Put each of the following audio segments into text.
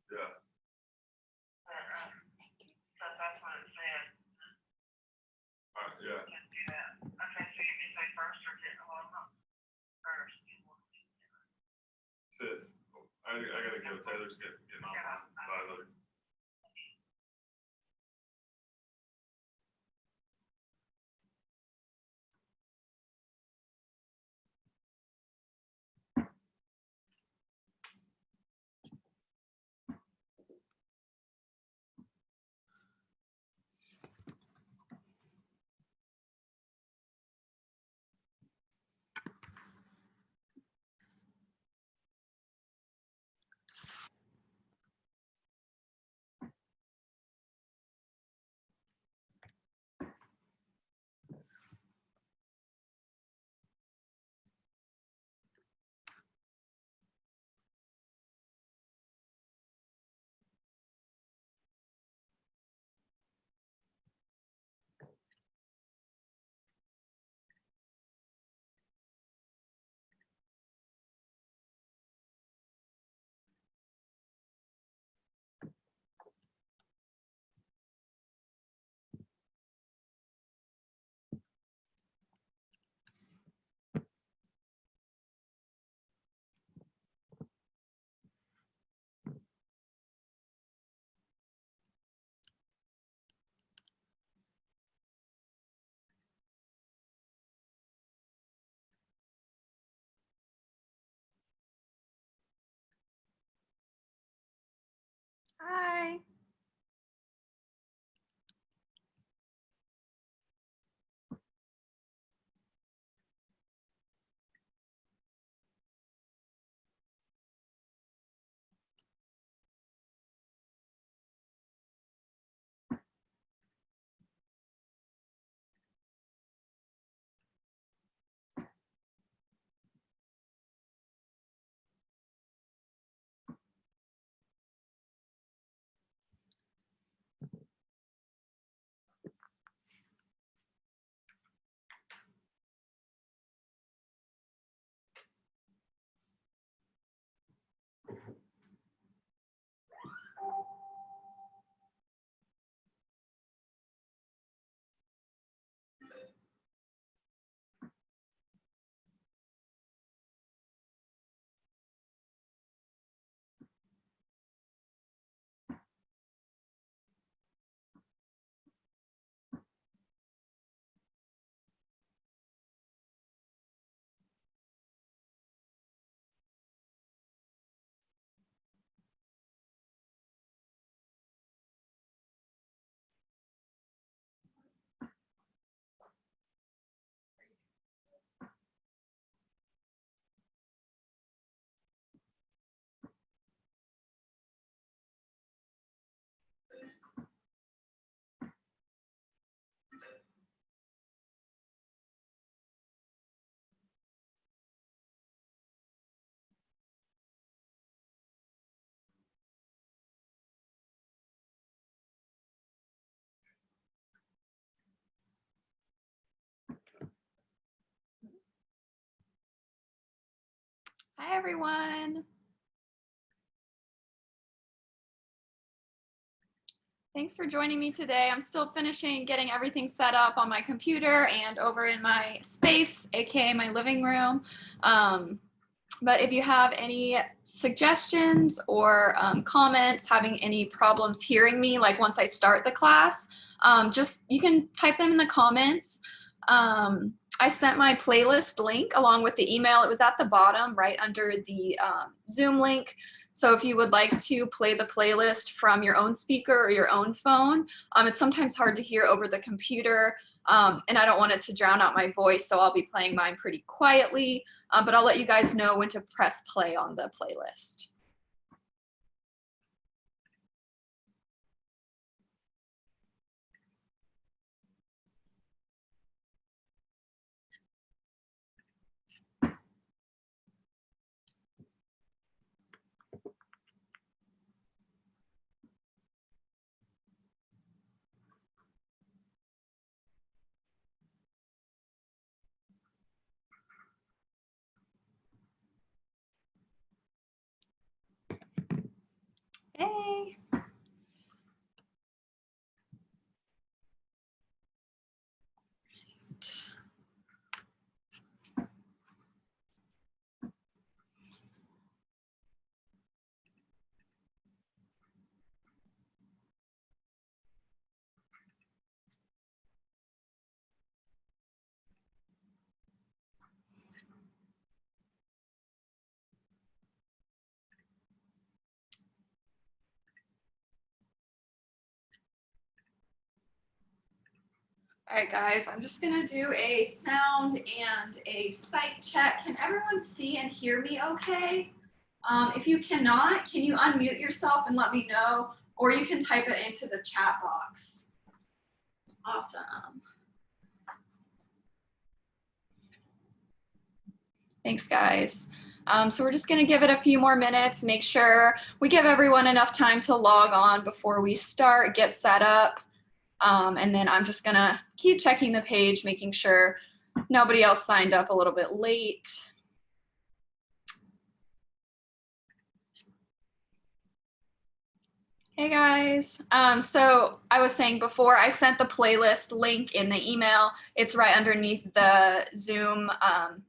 Yeah. So that's what it said. Yeah. Just do that. Okay, so you need to say first or first. Fifth. I gotta go. Taylor's getting online. Bye, Luke. Hi. Hi, everyone. Thanks for joining me today. I'm still finishing getting everything set up on my computer and over in my space, aka my living room. But if you have any suggestions or comments, having any problems hearing me, like once I start the class, just you can type them in the comments. I sent my playlist link along with the email. It was at the bottom right under the Zoom link. So if you would like to play the playlist from your own speaker or your own phone, it's sometimes hard to hear over the computer. And I don't want it to drown out my voice, so I'll be playing mine pretty quietly, but I'll let you guys know when to press play on the playlist. Hey. All right, guys, I'm just gonna do a sound and a sight check. Can everyone see and hear me okay? If you cannot, can you unmute yourself and let me know, or you can type it into the chat box. Awesome. Thanks, guys. So we're just gonna give it a few more minutes, make sure we give everyone enough time to log on before we start, get set up. And then I'm just gonna keep checking the page, making sure nobody else signed up a little bit late. Hey guys, so I was saying before, I sent the playlist link in the email. It's right underneath the Zoom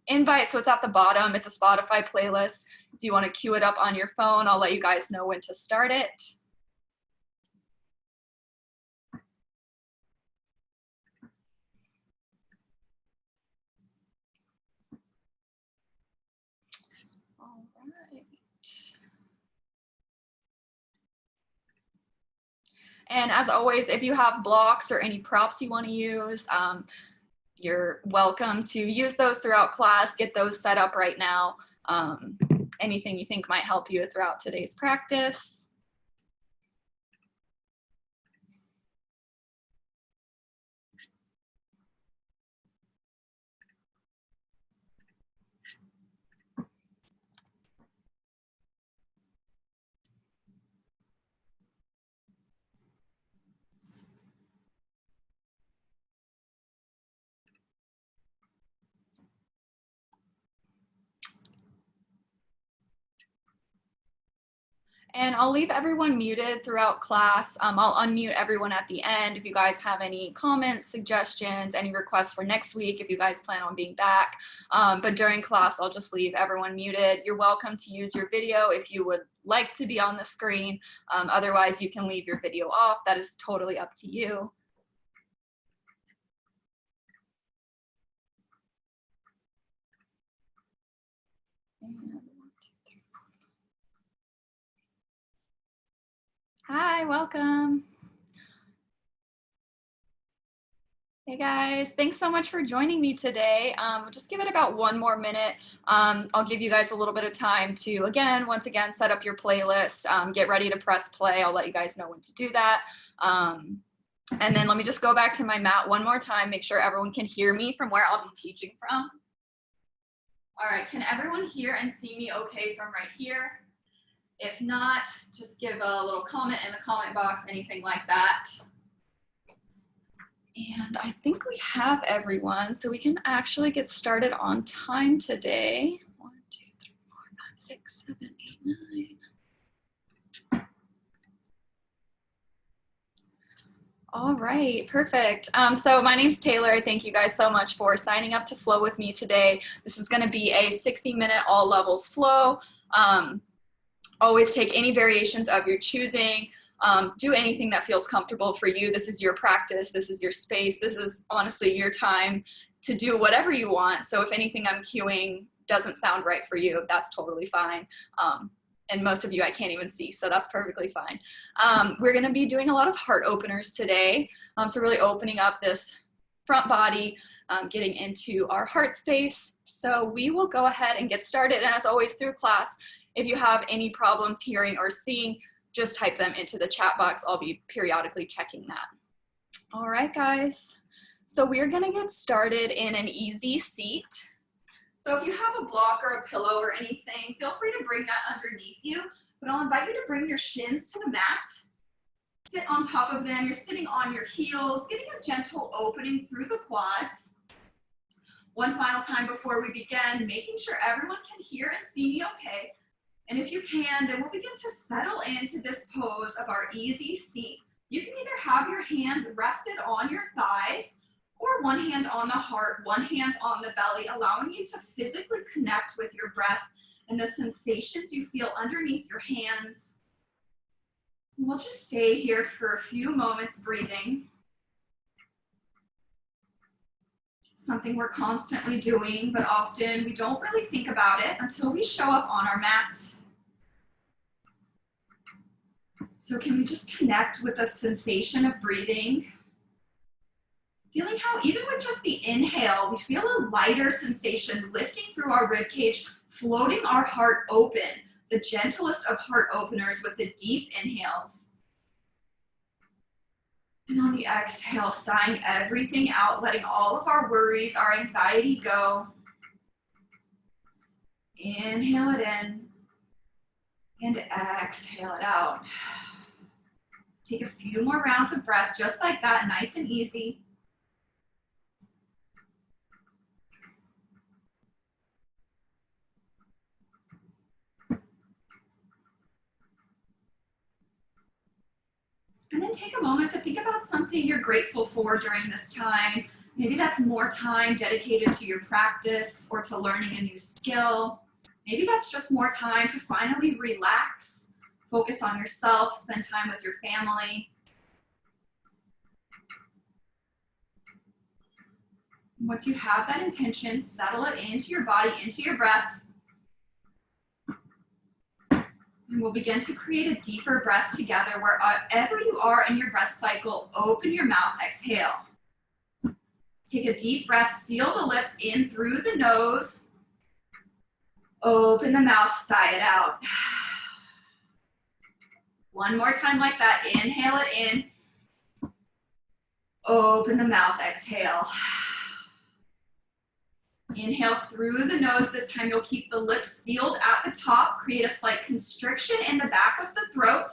invite, so it's at the bottom. It's a Spotify playlist. If you want to queue it up on your phone, I'll let you guys know when to start it. All right. And as always, if you have blocks or any props you want to use, you're welcome to use those throughout class. Get those set up right now. Anything you think might help you throughout today's practice. And I'll leave everyone muted throughout class. I'll unmute everyone at the end if you guys have any comments, suggestions, any requests for next week, if you guys plan on being back. But during class, I'll just leave everyone muted. You're welcome to use your video if you would like to be on the screen. Otherwise, you can leave your video off. That is totally up to you. Hi, welcome. Hey guys, thanks so much for joining me today. We'll just give it about one more minute. I'll give you guys a little bit of time to, once again, set up your playlist, get ready to press play. I'll let you guys know when to do that. And then let me just go back to my mat one more time, make sure everyone can hear me from where I'll be teaching from. All right, can everyone hear and see me okay from right here? If not, just give a little comment in the comment box, anything like that. And I think we have everyone, so we can actually get started on time today. 1, 2, 3, 4, 5, 6, 7, 8, 9. All right, perfect. So my name's Taylor. Thank you guys so much for signing up to flow with me today. This is going to be a 60-minute all levels flow. Always take any variations of your choosing. Do anything that feels comfortable for you. This is your practice. This is your space. This is honestly your time to do whatever you want. So if anything I'm cueing doesn't sound right for you, that's totally fine. And most of you I can't even see, so that's perfectly fine. We're gonna be doing a lot of heart openers today. So really opening up this front body, getting into our heart space. So we will go ahead and get started. And as always through class, if you have any problems hearing or seeing, just type them into the chat box. I'll be periodically checking that. All right, guys. So we're gonna get started in an easy seat. So if you have a block or a pillow or anything, feel free to bring that underneath you, but I'll invite you to bring your shins to the mat. Sit on top of them. You're sitting on your heels, getting a gentle opening through the quads. One final time before we begin, making sure everyone can hear and see me okay. And if you can, then we'll begin to settle into this pose of our easy seat. You can either have your hands rested on your thighs or one hand on the heart, one hand on the belly, allowing you to physically connect with your breath and the sensations you feel underneath your hands. We'll just stay here for a few moments breathing. Something we're constantly doing, but often we don't really think about it until we show up on our mat. So can we just connect with the sensation of breathing? Feeling how even with just the inhale, we feel a lighter sensation lifting through our rib cage, floating our heart open, the gentlest of heart openers with the deep inhales. And on the exhale, sighing everything out, letting all of our worries, our anxiety go. Inhale it in and exhale it out. Take a few more rounds of breath, just like that, nice and easy. And then take a moment to think about something you're grateful for during this time. Maybe that's more time dedicated to your practice or to learning a new skill. Maybe that's just more time to finally relax, focus on yourself, spend time with your family. Once you have that intention, settle it into your body, into your breath. And we'll begin to create a deeper breath together wherever you are in your breath cycle. Open your mouth, exhale. Take a deep breath, seal the lips in through the nose. Open the mouth, sigh it out. One more time like that, inhale it in. Open the mouth, exhale. Inhale through the nose. This time you'll keep the lips sealed at the top, create a slight constriction in the back of the throat,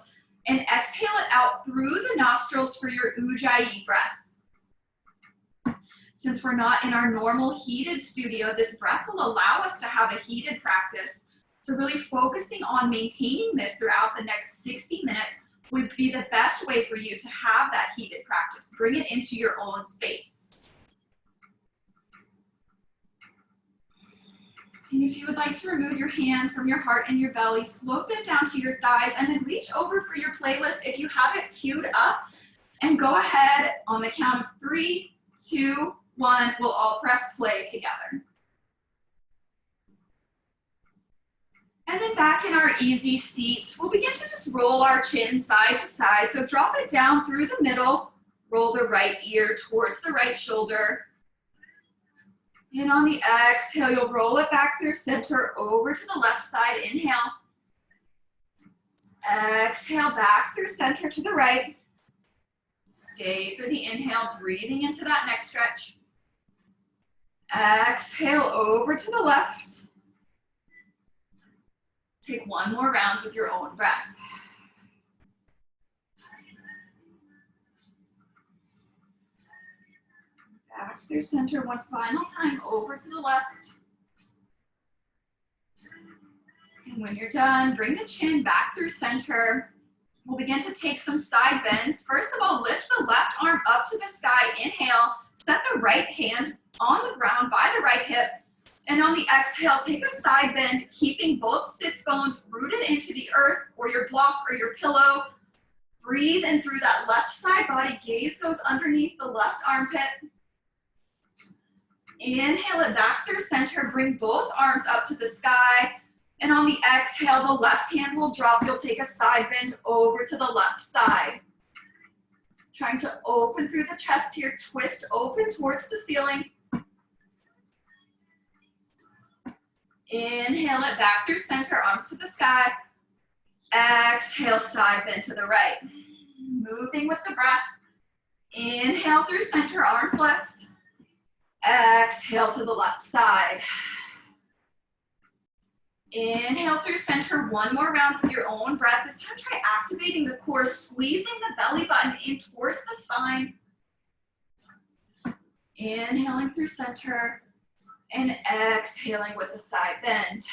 and exhale it out through the nostrils for your Ujjayi breath. Since we're not in our normal heated studio, this breath will allow us to have a heated practice. So really focusing on maintaining this throughout the next 60 minutes would be the best way for you to have that heated practice. Bring it into your own space. And if you would like to remove your hands from your heart and your belly, float them down to your thighs and then reach over for your playlist if you have it queued up. And go ahead on the count of 3, 2, 1, we'll all press play together. And then back in our easy seat, we'll begin to just roll our chin side to side. So drop it down through the middle, roll the right ear towards the right shoulder. And on the exhale, you'll roll it back through center over to the left side. Inhale. Exhale back through center to the right. Stay for the inhale, breathing into that neck stretch. Exhale over to the left. Take one more round with your own breath. Back through center one final time, over to the left. And when you're done, bring the chin back through center. We'll begin to take some side bends. First of all, lift the left arm up to the sky. Inhale, set the right hand on the ground by the right hip. And on the exhale, take a side bend, keeping both sits bones rooted into the earth or your block or your pillow. Breathe in through that left side body. Gaze goes underneath the left armpit. Inhale it back through center. Bring both arms up to the sky. And on the exhale, the left hand will drop. You'll take a side bend over to the left side. Trying to open through the chest here. Twist open towards the ceiling. Inhale it back through center, arms to the sky. Exhale, side bend to the right. Moving with the breath. Inhale through center, arms left. Exhale to the left side. Inhale through center, one more round with your own breath. This time try activating the core, squeezing the belly button in towards the spine. Inhaling through center and exhaling with the side bend.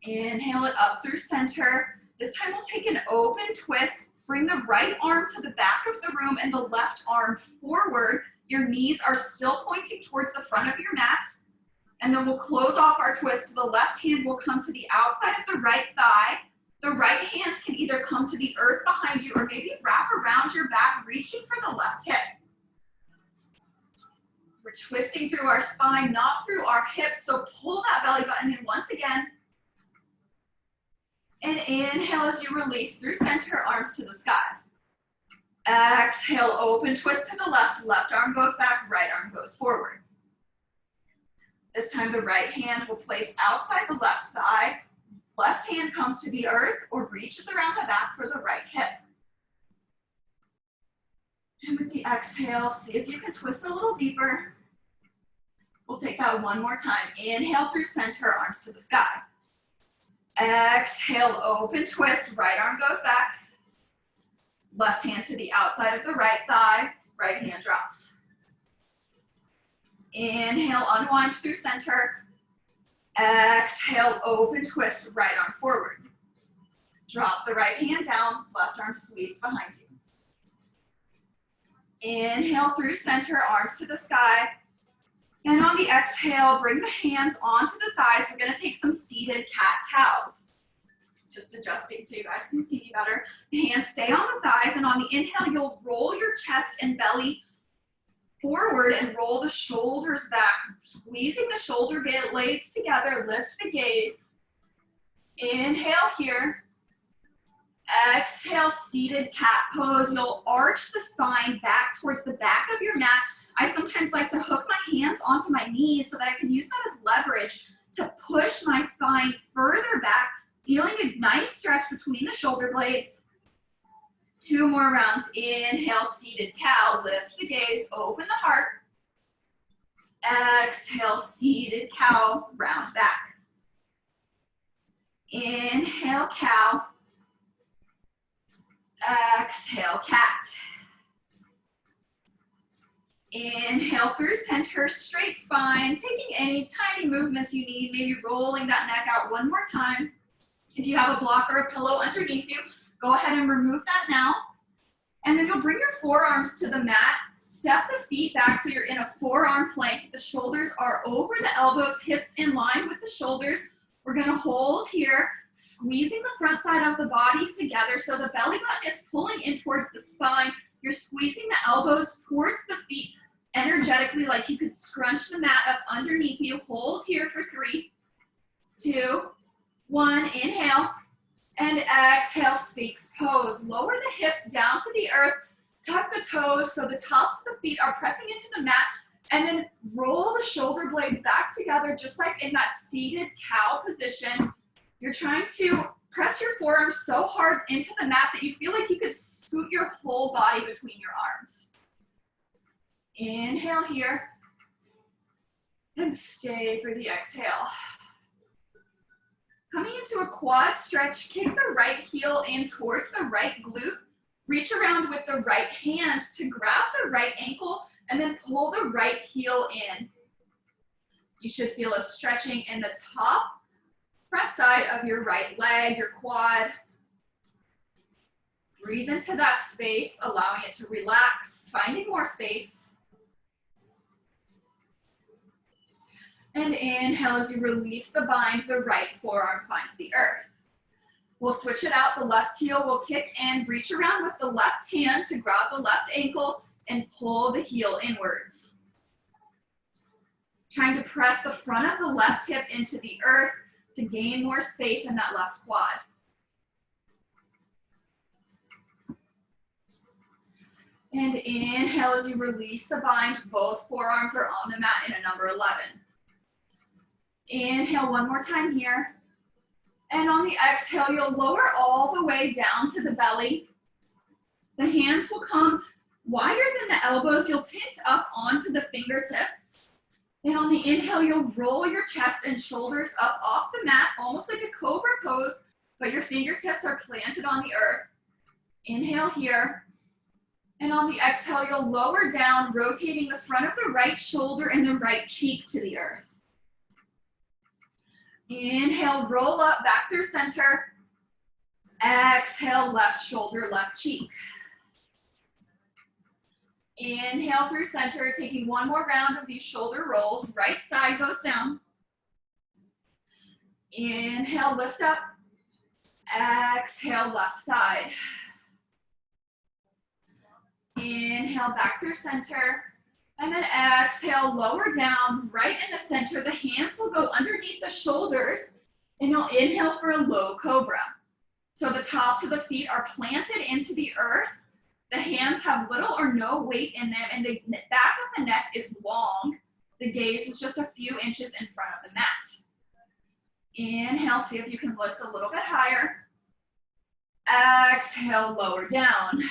Inhale it up through center. This time we'll take an open twist. Bring the right arm to the back of the room and the left arm forward. Your knees are still pointing towards the front of your mat. And then we'll close off our twist. The left hand will come to the outside of the right thigh. The right hands can either come to the earth behind you or maybe wrap around your back, reaching for the left hip. We're twisting through our spine, not through our hips, so pull that belly button in once again. And inhale as you release through center, arms to the sky. Exhale, open twist to the left, left arm goes back, right arm goes forward. This time the right hand will place outside the left thigh, left hand comes to the earth or reaches around the back for the right hip. And with the exhale, see if you can twist a little deeper. We'll take that one more time. Inhale through center, arms to the sky. Exhale, open twist, right arm goes back. Left hand to the outside of the right thigh, right hand drops. Inhale, unwind through center. Exhale, open twist, right arm forward. Drop the right hand down, left arm sweeps behind you. Inhale through center, arms to the sky. And on the exhale, bring the hands onto the thighs. We're gonna take some seated cat-cows. Just adjusting so you guys can see me better. The hands stay on the thighs, and on the inhale, you'll roll your chest and belly forward and roll the shoulders back, squeezing the shoulder blades together, lift the gaze. Inhale here. Exhale, seated cat pose. You'll arch the spine back towards the back of your mat. I sometimes like to hook my hands onto my knees so that I can use that as leverage to push my spine further back, feeling a nice stretch between the shoulder blades. 2 more rounds. Inhale, seated cow. Lift the gaze, open the heart. Exhale, seated cow, round back. Inhale, cow. Exhale, cat. Inhale through center, straight spine, taking any tiny movements you need, maybe rolling that neck out one more time. If you have a block or a pillow underneath you, go ahead and remove that now. And then you'll bring your forearms to the mat, step the feet back so you're in a forearm plank. The shoulders are over the elbows, hips in line with the shoulders. We're gonna hold here, squeezing the front side of the body together so the belly button is pulling in towards the spine. You're squeezing the elbows towards the feet energetically, like you could scrunch the mat up underneath you. Hold here for 3, 2, 1. Inhale. And exhale, Sphinx pose. Lower the hips down to the earth. Tuck the toes so the tops of the feet are pressing into the mat. And then roll the shoulder blades back together, just like in that seated cow position. You're trying to press your forearms so hard into the mat that you feel like you could scoot your whole body between your arms. Inhale here. And stay for the exhale. Coming into a quad stretch, kick the right heel in towards the right glute. Reach around with the right hand to grab the right ankle and then pull the right heel in. You should feel a stretching in the top front side of your right leg, your quad. Breathe into that space, allowing it to relax, finding more space. And inhale as you release the bind, the right forearm finds the earth. We'll switch it out. The left heel will kick and reach around with the left hand to grab the left ankle and pull the heel inwards. Trying to press the front of the left hip into the earth to gain more space in that left quad. And inhale as you release the bind. Both forearms are on the mat in a number 11. Inhale one more time here. And on the exhale, you'll lower all the way down to the belly. The hands will come wider than the elbows. You'll tint up onto the fingertips. And on the inhale, you'll roll your chest and shoulders up off the mat, almost like a cobra pose, but your fingertips are planted on the earth. Inhale here. And on the exhale, you'll lower down, rotating the front of the right shoulder and the right cheek to the earth. Inhale, roll up, back through center. Exhale, left shoulder, left cheek. Inhale through center, taking one more round of these shoulder rolls. Right side goes down. Inhale, lift up. Exhale, left side. Inhale, back through center. And then exhale, lower down, right in the center. The hands will go underneath the shoulders. And you'll inhale for a low cobra. So the tops of the feet are planted into the earth. The hands have little or no weight in them, and the back of the neck is long. The gaze is just a few inches in front of the mat. Inhale, see if you can lift a little bit higher. Exhale, lower down.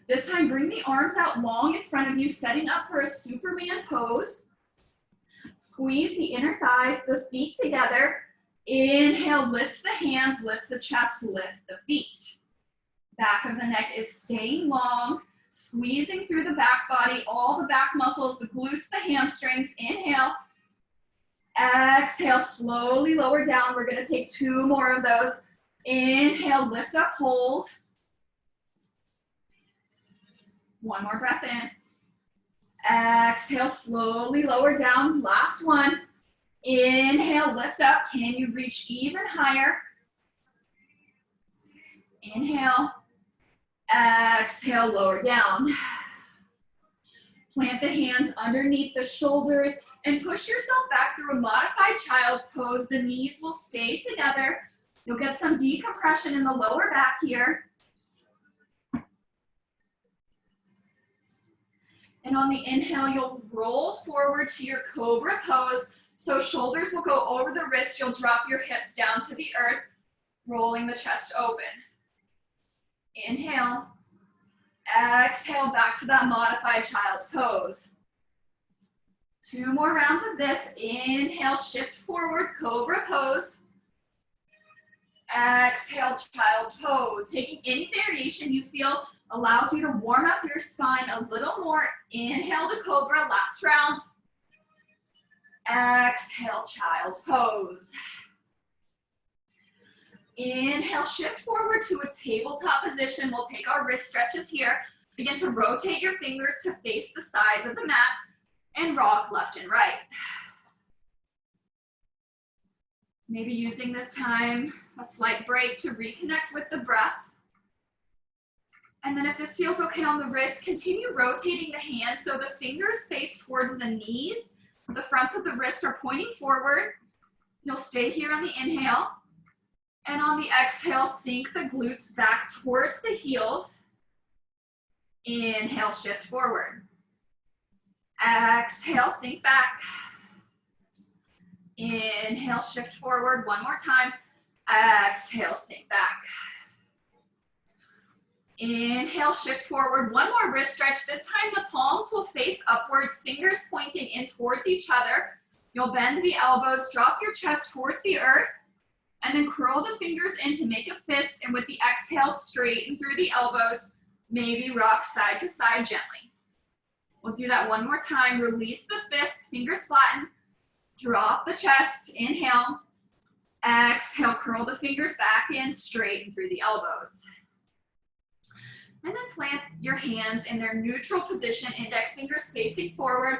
This time, bring the arms out long in front of you, setting up for a Superman pose. Squeeze the inner thighs, the feet together. Inhale, lift the hands, lift the chest, lift the feet. Back of the neck is staying long, squeezing through the back body, all the back muscles, the glutes, the hamstrings. Inhale. Exhale, slowly lower down. We're gonna take 2 more of those. Inhale, lift up, hold. 1 more breath in. Exhale, slowly lower down. Last one. Inhale, lift up. Can you reach even higher? Inhale. Exhale, lower down. Plant the hands underneath the shoulders and push yourself back through a modified child's pose. The knees will stay together. You'll get some decompression in the lower back here. And on the inhale, you'll roll forward to your cobra pose. So shoulders will go over the wrists. You'll drop your hips down to the earth, rolling the chest open. Inhale. Exhale, back to that modified child's pose. 2 more rounds of this. Inhale, shift forward, cobra pose. Exhale, child's pose. Taking any variation you feel allows you to warm up your spine a little more. Inhale to cobra, last round. Exhale, child's pose. Inhale, shift forward to a tabletop position. We'll take our wrist stretches here. Begin to rotate your fingers to face the sides of the mat and rock left and right. Maybe using this time a slight break to reconnect with the breath. And then if this feels okay on the wrist, continue rotating the hands so the fingers face towards the knees. The fronts of the wrists are pointing forward. You'll stay here on the inhale. And on the exhale, sink the glutes back towards the heels. Inhale, shift forward. Exhale, sink back. Inhale, shift forward. 1 more time. Exhale, sink back. Inhale, shift forward. 1 more wrist stretch. This time the palms will face upwards, fingers pointing in towards each other. You'll bend the elbows, drop your chest towards the earth, and then curl the fingers in to make a fist, and with the exhale, straighten through the elbows, maybe rock side to side gently. We'll do that 1 more time. Release the fist, fingers flatten, drop the chest, inhale, exhale, curl the fingers back in, straighten through the elbows. And then plant your hands in their neutral position, index fingers facing forward.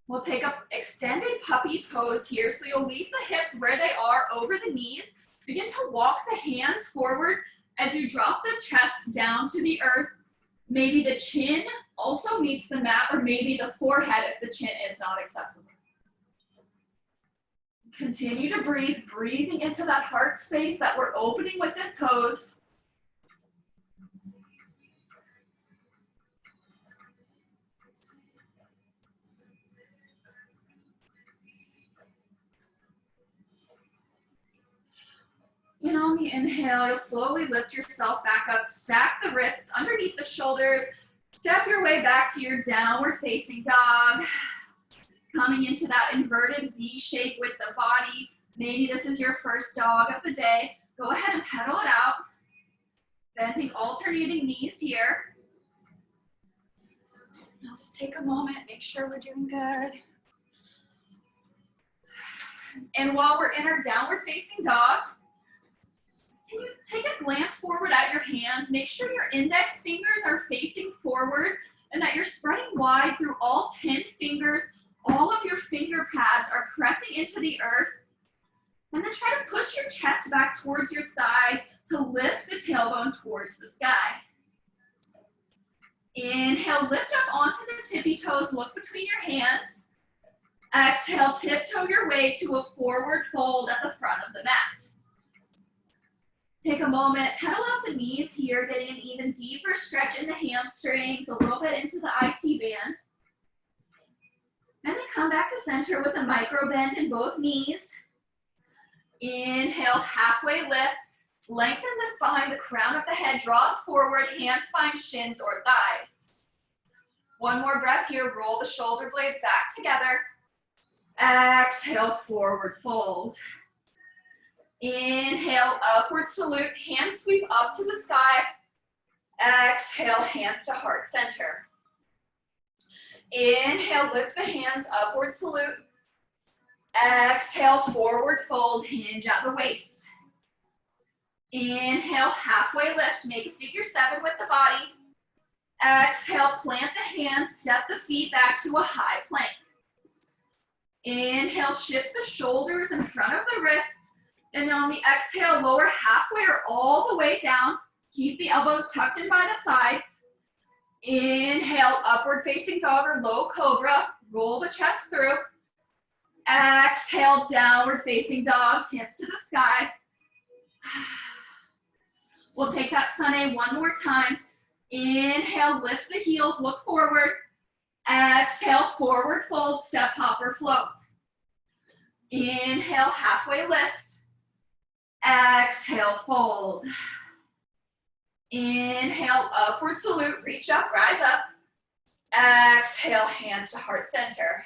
We'll take an extended puppy pose here. So you'll leave the hips where they are over the knees. Begin to walk the hands forward as you drop the chest down to the earth. Maybe the chin also meets the mat, or maybe the forehead if the chin is not accessible. Continue to breathe, breathing into that heart space that we're opening with this pose. And on the inhale, you'll slowly lift yourself back up, stack the wrists underneath the shoulders, step your way back to your downward facing dog. Coming into that inverted V shape with the body. Maybe this is your first dog of the day. Go ahead and pedal it out. Bending alternating knees here. I'll just take a moment, make sure we're doing good. And while we're in our downward facing dog, can you take a glance forward at your hands? Make sure your index fingers are facing forward and that you're spreading wide through all 10 fingers. All of your finger pads are pressing into the earth. And then try to push your chest back towards your thighs to lift the tailbone towards the sky. Inhale, lift up onto the tippy toes, look between your hands. Exhale, tiptoe your way to a forward fold at the front of the mat. Take a moment, pedal out the knees here, getting an even deeper stretch in the hamstrings, a little bit into the IT band. And then come back to center with a micro bend in both knees. Inhale, halfway lift. Lengthen the spine, the crown of the head draws forward, hands find shins or thighs. One more breath here, roll the shoulder blades back together. Exhale, forward fold. Inhale, upward salute, hands sweep up to the sky. Exhale, hands to heart center. Inhale, lift the hands, upward salute. Exhale, forward fold, hinge at the waist. Inhale, halfway lift, make a figure 7 with the body. Exhale, plant the hands, step the feet back to a high plank. Inhale, shift the shoulders in front of the wrists. And on the exhale, lower halfway or all the way down. Keep the elbows tucked in by the sides. Inhale, upward facing dog or low cobra. Roll the chest through. Exhale, downward facing dog, hips to the sky. We'll take that sun A one more time. Inhale, lift the heels, look forward. Exhale, forward fold, step, hop, or float. Inhale, halfway lift. Exhale, fold. Inhale, upward salute, reach up, rise up. Exhale, hands to heart center.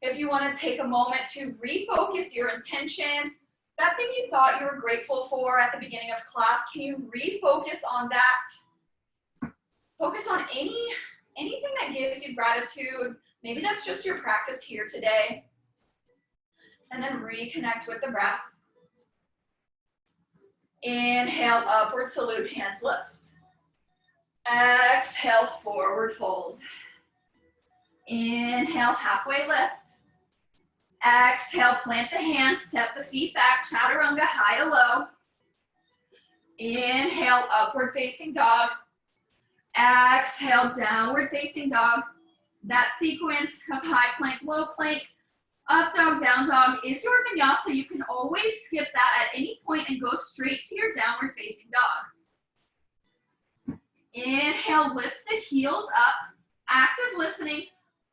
If you want to take a moment to refocus your intention, that thing you thought you were grateful for at the beginning of class, can you refocus on that? Focus on anything that gives you gratitude. Maybe that's just your practice here today. And then reconnect with the breath. Inhale, upward salute, hands lift. Exhale, forward fold. Inhale, halfway lift. Exhale, plant the hands, step the feet back, chaturanga, high to low. Inhale, upward facing dog. Exhale, downward facing dog. That sequence of high plank, low plank, up dog, down dog is your vinyasa. You can always skip that at any point and go straight to your downward facing dog. Inhale, lift the heels up, active listening.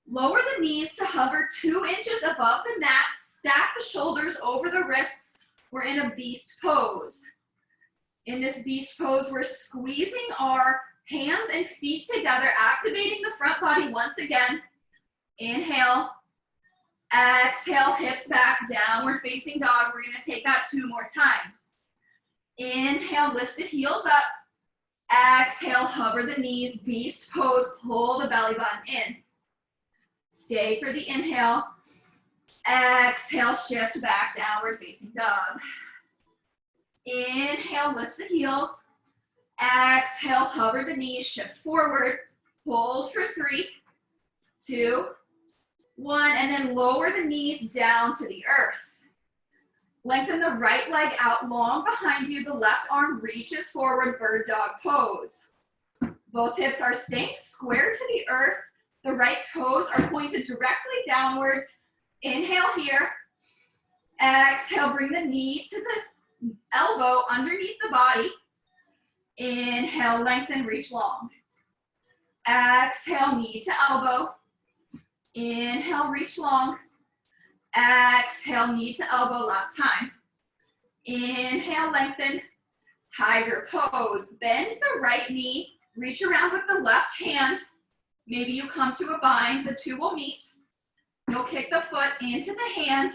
Lower the knees to hover 2 inches above the mat. Stack the shoulders over the wrists. We're in a beast pose. In this beast pose, we're squeezing our hands and feet together, activating the front body once again. Inhale. Exhale, hips back, downward facing dog. We're gonna take that 2 more times. Inhale, lift the heels up. Exhale, hover the knees, beast pose, pull the belly button in. Stay for the inhale. Exhale, shift back, downward facing dog. Inhale, lift the heels. Exhale, hover the knees, shift forward. Hold for 3, 2, 1, and then lower the knees down to the earth. Lengthen the right leg out long behind you. The left arm reaches forward, bird dog pose. Both hips are staying square to the earth. The right toes are pointed directly downwards. Inhale here. Exhale, bring the knee to the elbow underneath the body. Inhale, lengthen, reach long. Exhale, knee to elbow. Inhale, reach long. Exhale, knee to elbow, last time. Inhale, lengthen, tiger pose. Bend the right knee, reach around with the left hand. Maybe you come to a bind, the 2 will meet. You'll kick the foot into the hand,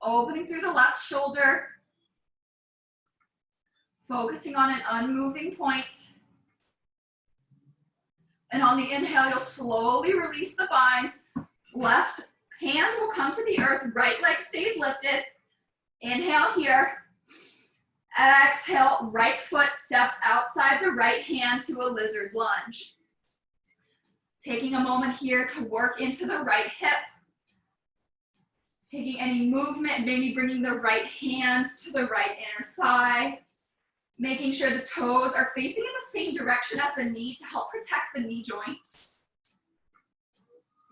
opening through the left shoulder, focusing on an unmoving point. And on the inhale, you'll slowly release the bind. Left Hand will come to the earth, right leg stays lifted. Inhale here. Exhale, right foot steps outside the right hand to a lizard lunge. Taking a moment here to work into the right hip. Taking any movement, maybe bringing the right hand to the right inner thigh. Making sure the toes are facing in the same direction as the knee to help protect the knee joint.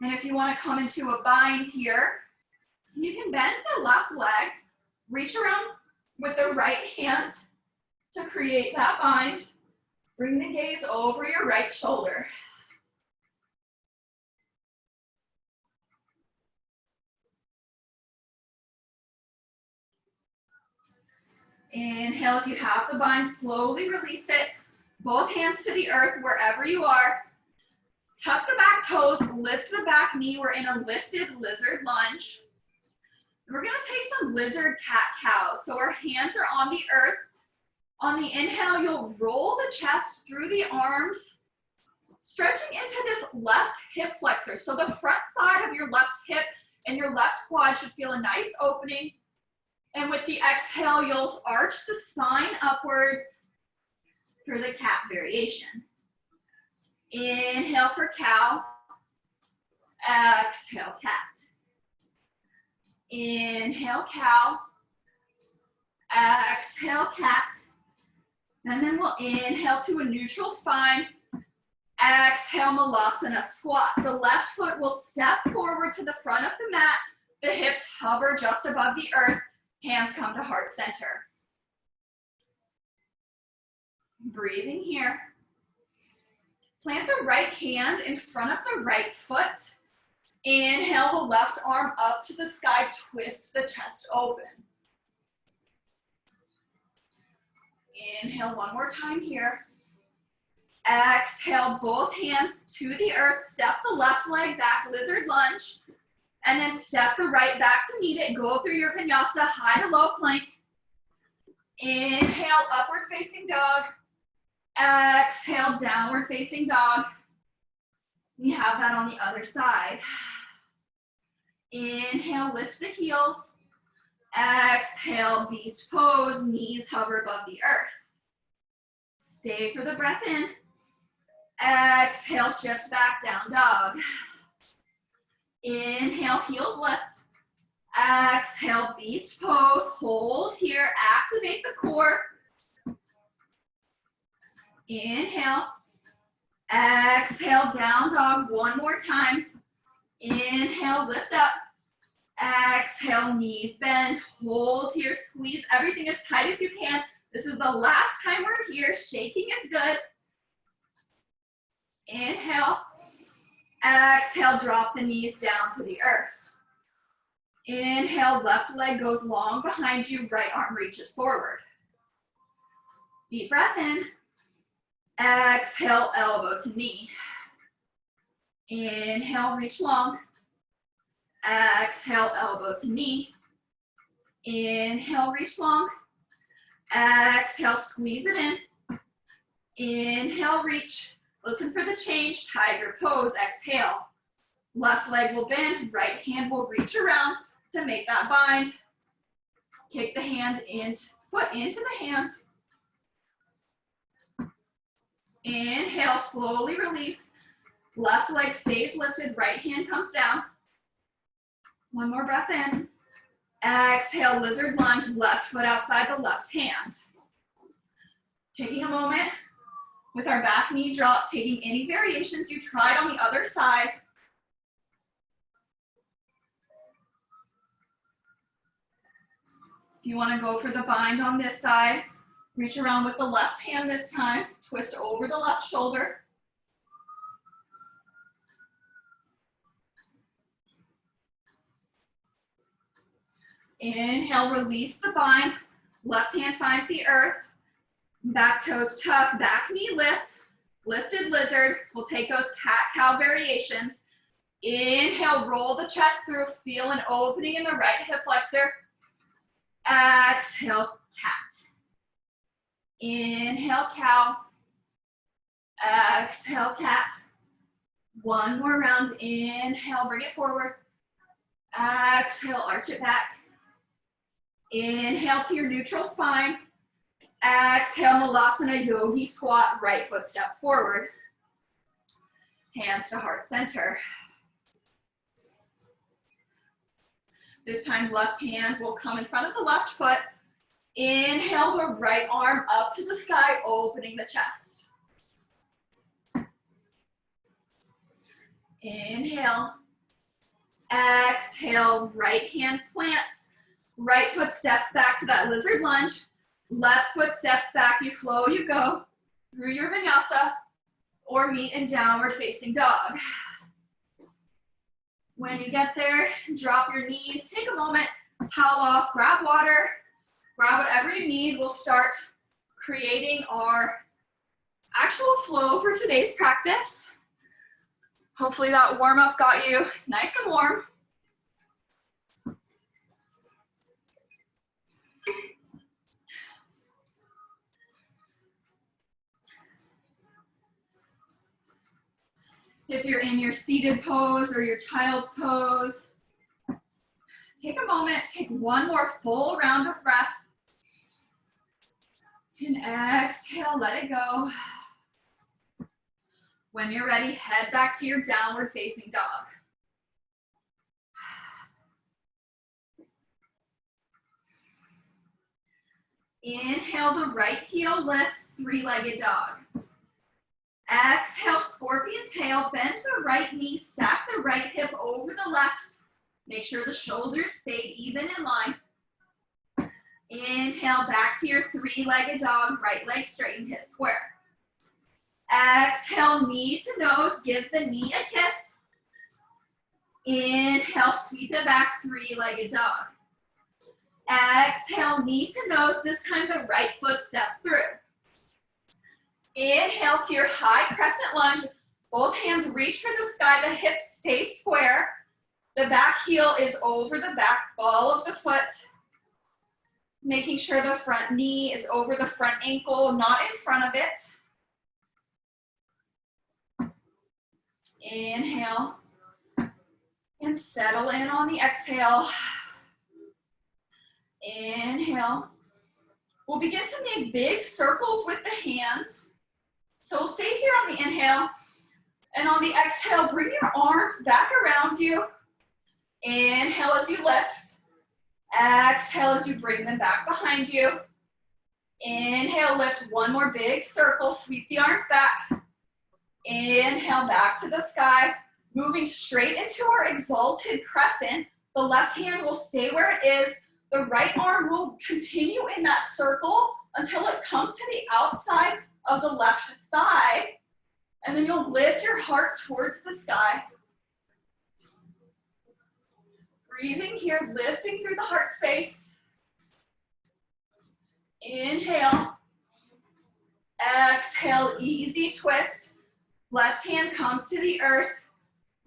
And if you want to come into a bind here, you can bend the left leg, reach around with the right hand to create that bind. Bring the gaze over your right shoulder. Inhale, if you have the bind, slowly release it. Both hands to the earth wherever you are. Tuck the back toes, lift the back knee. We're in a lifted lizard lunge. We're gonna take some lizard cat-cow. So our hands are on the earth. On the inhale, you'll roll the chest through the arms, stretching into this left hip flexor. So the front side of your left hip and your left quad should feel a nice opening. And with the exhale, you'll arch the spine upwards for the cat variation. Inhale for cow. Exhale, cat. Inhale, cow. Exhale, cat. And then we'll inhale to a neutral spine. Exhale, Malasana squat. The left foot will step forward to the front of the mat. The hips hover just above the earth. Hands come to heart center. Breathing here. Plant the right hand in front of the right foot. Inhale the left arm up to the sky. Twist the chest open. Inhale one more time here. Exhale both hands to the earth. Step the left leg back, lizard lunge. And then step the right back to meet it. Go through your vinyasa, high to low plank. Inhale, upward facing dog. Exhale, downward facing dog. We have that on the other side. Inhale, lift the heels. Exhale, beast pose. Knees hover above the earth. Stay for the breath in. Exhale, shift back, down dog. Inhale, heels lift. Exhale, beast pose. Hold here, activate the core. Inhale. Exhale, down dog one more time. Inhale, lift up. Exhale, knees bend. Hold here, squeeze everything as tight as you can. This is the last time we're here. Shaking is good. Inhale. Exhale, drop the knees down to the earth. Inhale, left leg goes long behind you, right arm reaches forward. Deep breath in. Exhale, elbow to knee. Inhale, reach long. Exhale, elbow to knee. Inhale, reach long. Exhale, squeeze it in. Inhale, reach. Listen for the change, tiger pose, exhale. Left leg will bend, right hand will reach around to make that bind. Kick the hand in, foot into the hand. Inhale, slowly release. Left leg stays lifted, right hand comes down. One more breath in. Exhale, lizard lunge, left foot outside the left hand. Taking a moment with our back knee drop, taking any variations you tried on the other side. If you want to go for the bind on this side, reach around with the left hand this time, twist over the left shoulder. Inhale, release the bind. Left hand finds the earth. Back toes tuck, back knee lifts. Lifted lizard. We'll take those cat-cow variations. Inhale, roll the chest through. Feel an opening in the right hip flexor. Exhale, cat. Inhale, cow. Exhale, cat. One more round. Inhale, bring it forward. Exhale, arch it back. Inhale to your neutral spine. Exhale, Malasana Yogi Squat, right foot steps forward. Hands to heart center. This time, left hand will come in front of the left foot. Inhale the right arm up to the sky, opening the chest. Inhale. Exhale, right hand plants. Right foot steps back to that lizard lunge. Left foot steps back, you flow, you go through your vinyasa or meet in downward facing dog. When you get there, drop your knees, take a moment, towel off, grab water, grab whatever you need. We'll start creating our actual flow for today's practice. Hopefully that warm up got you nice and warm. If you're in your seated pose or your child's pose, take a moment, take one more full round of breath. And exhale, let it go. When you're ready, head back to your downward facing dog. Inhale, the right heel lifts, three-legged dog. Exhale, scorpion tail, bend the right knee, stack the right hip over the left. Make sure the shoulders stay even in line. Inhale, back to your three-legged dog, right leg straighten, hip square. Exhale, knee to nose, give the knee a kiss. Inhale, sweep it back, three-legged dog. Exhale, knee to nose, this time the right foot steps through. Inhale to your high crescent lunge. Both hands reach for the sky. The hips stay square. The back heel is over the back ball of the foot. Making sure the front knee is over the front ankle, not in front of it. Inhale. And settle in on the exhale. Inhale. We'll begin to make big circles with the hands. So we'll stay here on the inhale, and on the exhale, bring your arms back around you. Inhale as you lift. Exhale as you bring them back behind you. Inhale, lift one more big circle, sweep the arms back. Inhale, back to the sky, moving straight into our exalted crescent. The left hand will stay where it is. The right arm will continue in that circle until it comes to the outside of the left thigh, and then you'll lift your heart towards the sky. Breathing here, lifting through the heart space. Inhale. Exhale, easy twist. Left hand comes to the earth.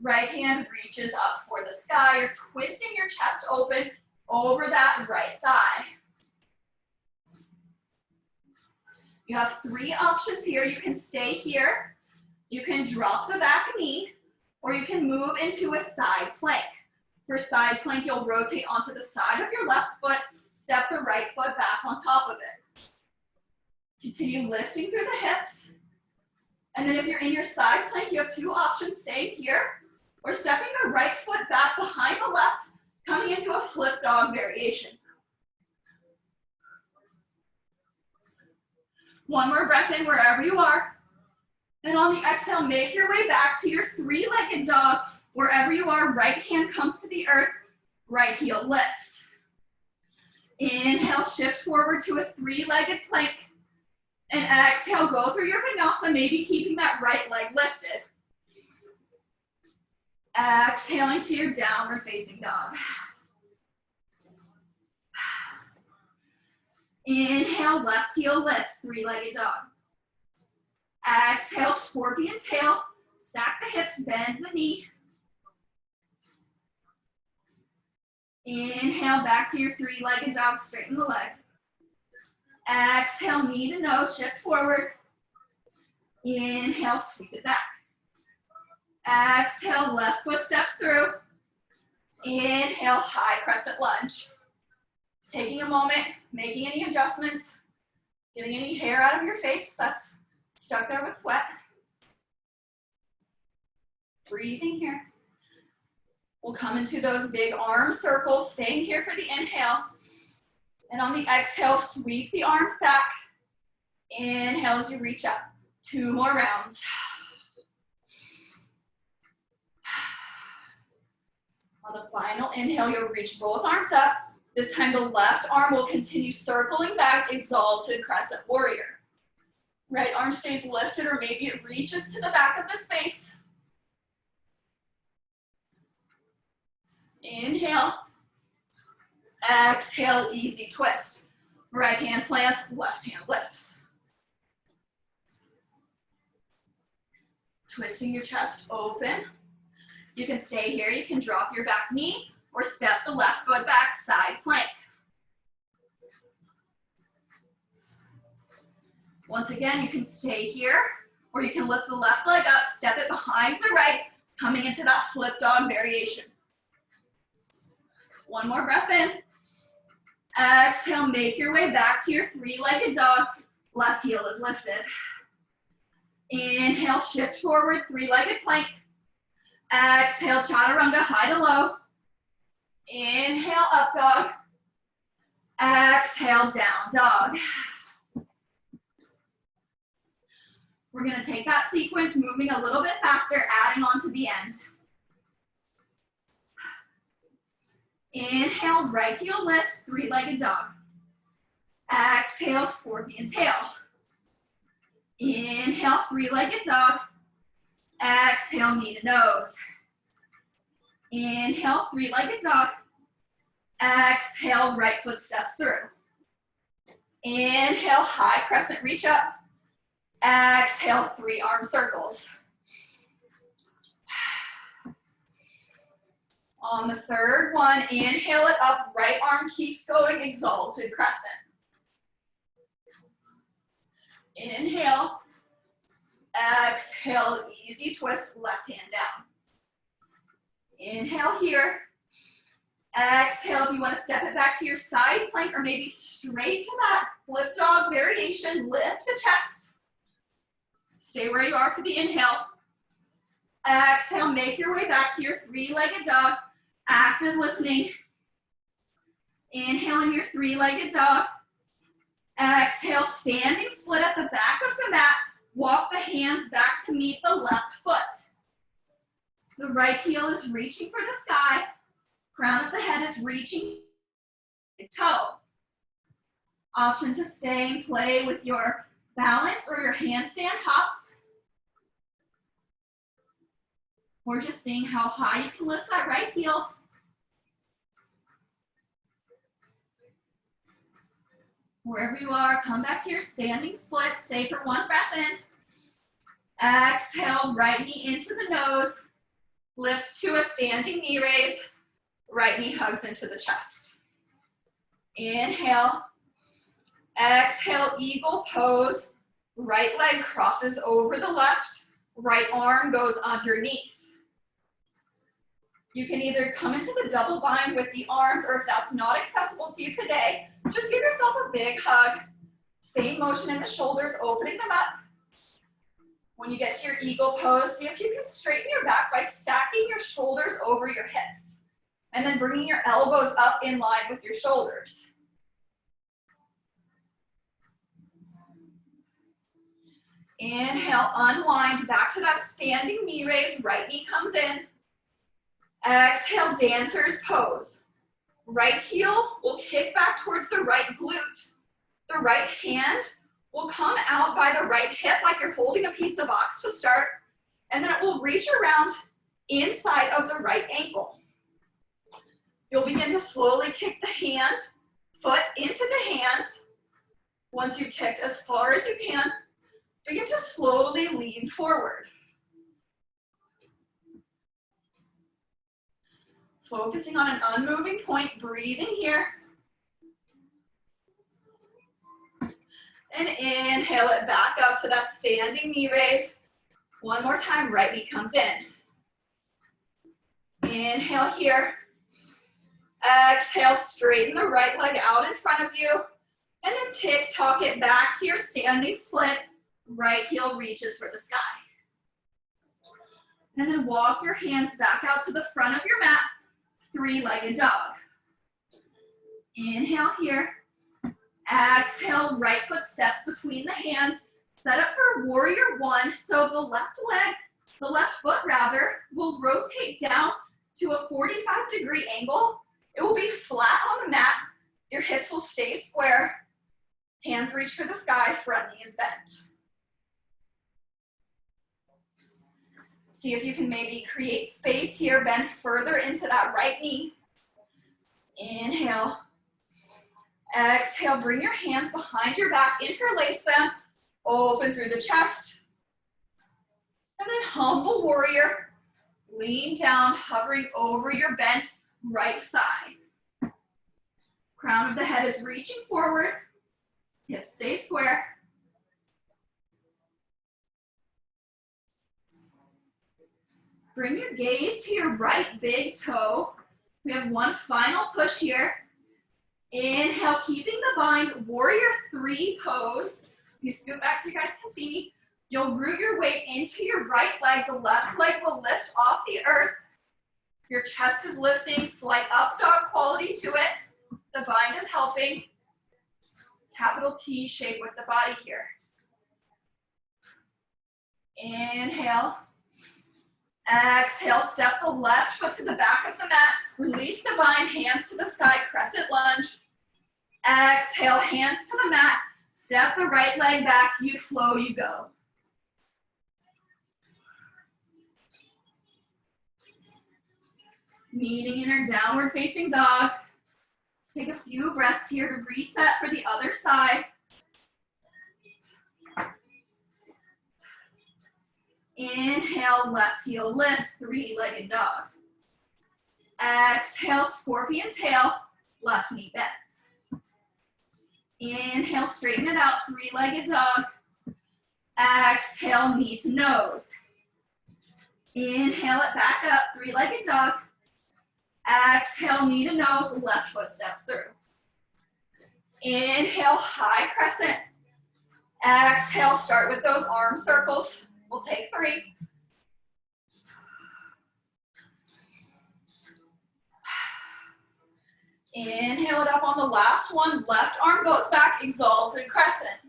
Right hand reaches up for the sky. You're twisting your chest open over that right thigh. You have three options here. You can stay here, you can drop the back knee, or you can move into a side plank. For side plank, you'll rotate onto the side of your left foot, step the right foot back on top of it. Continue lifting through the hips. And then if you're in your side plank, you have two options, staying here, or stepping the right foot back behind the left, coming into a flip dog variation. One more breath in wherever you are. And on the exhale, make your way back to your three-legged dog. Wherever you are, right hand comes to the earth, right heel lifts. Inhale, shift forward to a three-legged plank. And exhale, go through your vinyasa, maybe keeping that right leg lifted. Exhaling to your downward facing dog. Inhale, left heel lifts, three-legged dog. Exhale, scorpion tail. Stack the hips, bend the knee. Inhale, back to your three-legged dog, straighten the leg. Exhale, knee to nose, shift forward. Inhale, sweep it back. Exhale, left foot steps through. Inhale, high crescent lunge. Taking a moment, making any adjustments, getting any hair out of your face that's stuck there with sweat. Breathing here. We'll come into those big arm circles, staying here for the inhale. And on the exhale, sweep the arms back. Inhale as you reach up. 2 more rounds. On the final inhale, you'll reach both arms up. This time the left arm will continue circling back, exalted crescent warrior. Right arm stays lifted, or maybe it reaches to the back of the space. Inhale. Exhale, easy twist. Right hand plants, left hand lifts. Twisting your chest open. You can stay here, you can drop your back knee, or step the left foot back, side plank. Once again, you can stay here, or you can lift the left leg up, step it behind the right, coming into that flip dog variation. One more breath in. Exhale, make your way back to your 3-legged dog. Left heel is lifted. Inhale, shift forward, 3-legged plank. Exhale, chaturanga, high to low. Inhale, up dog. Exhale, down dog. We're gonna take that sequence, moving a little bit faster, adding on to the end. Inhale, right heel lifts, 3-legged dog. Exhale, scorpion tail. Inhale, 3-legged dog. Exhale, knee to nose. Inhale, 3-legged dog. Exhale, right foot steps through. Inhale, high crescent reach up. Exhale, 3 arm circles. On the third one, inhale it up, right arm keeps going, exalted crescent. Inhale, exhale, easy twist, left hand down. Inhale here. Exhale, if you want to step it back to your side plank, or maybe straight to that flip dog variation, lift the chest. Stay where you are for the inhale. Exhale, make your way back to your 3-legged dog. Active listening. Inhale in your 3-legged dog. Exhale, standing split at the back of the mat. Walk the hands back to meet the left foot. The right heel is reaching for the sky. Crown of the head is reaching the toe. Option to stay and play with your balance or your handstand hops. Or just seeing how high you can lift that right heel. Wherever you are, come back to your standing split. Stay for 1 breath in. Exhale, right knee into the nose. Lift to a standing knee raise. Right knee hugs into the chest. Inhale. Exhale, eagle pose. Right leg crosses over the left. Right arm goes underneath. You can either come into the double bind with the arms, or if that's not accessible to you today, just give yourself a big hug. Same motion in the shoulders, opening them up. When you get to your eagle pose, see if you can straighten your back by stacking your shoulders over your hips, and then bringing your elbows up in line with your shoulders. Inhale, unwind back to that standing knee raise. Right knee comes in. Exhale, dancer's pose. Right heel will kick back towards the right glute. The right hand will come out by the right hip like you're holding a pizza box to start, and then it will reach around inside of the right ankle. You'll begin to slowly kick the foot into the hand. Once you've kicked as far as you can, begin to slowly lean forward. Focusing on an unmoving point, breathing here. And inhale it back up to that standing knee raise. One more time, right knee comes in. Inhale here. Exhale, straighten the right leg out in front of you. And then tick-tock it back to your standing split. Right heel reaches for the sky. And then walk your hands back out to the front of your mat. Three-legged dog. Inhale here. Exhale, right foot steps between the hands. Set up for warrior one. So the left foot will rotate down to a 45-degree angle. It will be flat on the mat. Your hips will stay square. Hands reach for the sky, front knee is bent. See if you can maybe create space here, bend further into that right knee. Inhale. Exhale, bring your hands behind your back, interlace them, open through the chest. And then humble warrior, lean down, hovering over your bent right thigh. Crown of the head is reaching forward, hips stay square. Bring your gaze to your right big toe. We have one final push here. Inhale, keeping the bind, warrior three pose. You scoot back so you guys can see me. You'll root your weight into your right leg. The left leg will lift off the earth. Your chest is lifting, slight up dog quality to it. The bind is helping. Capital T shape with the body here. Inhale. Exhale, step the left foot to the back of the mat. Release the bind, hands to the sky, crescent lunge. Exhale, hands to the mat. Step the right leg back, you flow, you go. Meeting in our downward facing dog. Take a few breaths here to reset for the other side. Inhale, left heel lifts, three-legged dog. Exhale, scorpion tail, left knee bends. Inhale, straighten it out, three-legged dog. Exhale, knee to nose. Inhale it back up, three-legged dog. Exhale, knee to nose, left foot steps through. Inhale, high crescent. Exhale, start with those arm circles. We'll take three. Inhale it up on the last one. Left arm goes back, exalted crescent.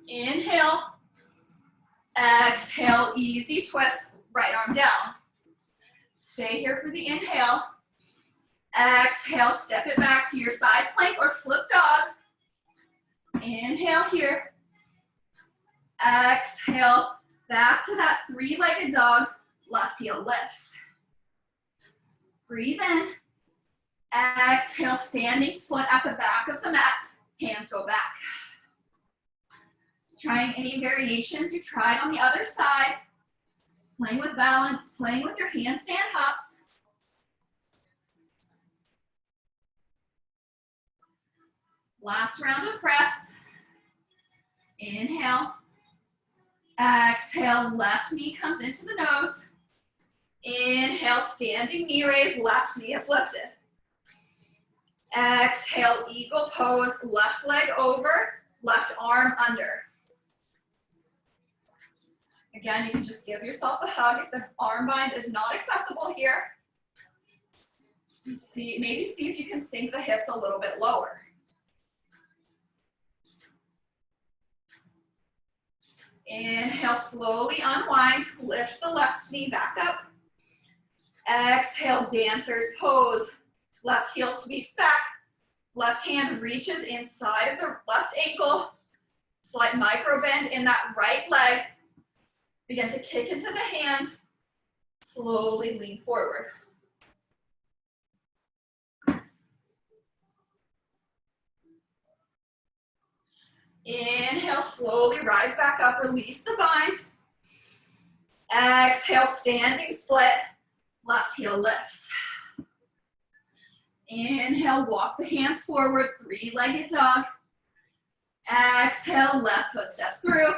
Inhale. Exhale, easy twist, right arm down. Stay here for the inhale. Exhale, step it back to your side plank or flip dog. Inhale here. Exhale, back to that three-legged dog, left heel lifts. Breathe in. Exhale, standing split at the back of the mat, hands go back. Trying any variations you tried on the other side. Playing with balance, playing with your handstand hops. Last round of breath. Inhale. Exhale, left knee comes into the nose. Inhale, standing knee raise, left knee is lifted. Exhale, eagle pose, left leg over, left arm under. Again, you can just give yourself a hug if the arm bind is not accessible here. Maybe see if you can sink the hips a little bit lower. Inhale, slowly unwind, lift the left knee back up. Exhale, dancer's pose. Left heel sweeps back. Left hand reaches inside of the left ankle. Slight micro bend in that right leg. Begin to kick into the hand. Slowly lean forward. Inhale, slowly rise back up, release the bind. Exhale, standing split, left heel lifts. Inhale, walk the hands forward, three-legged dog. Exhale, left foot steps through.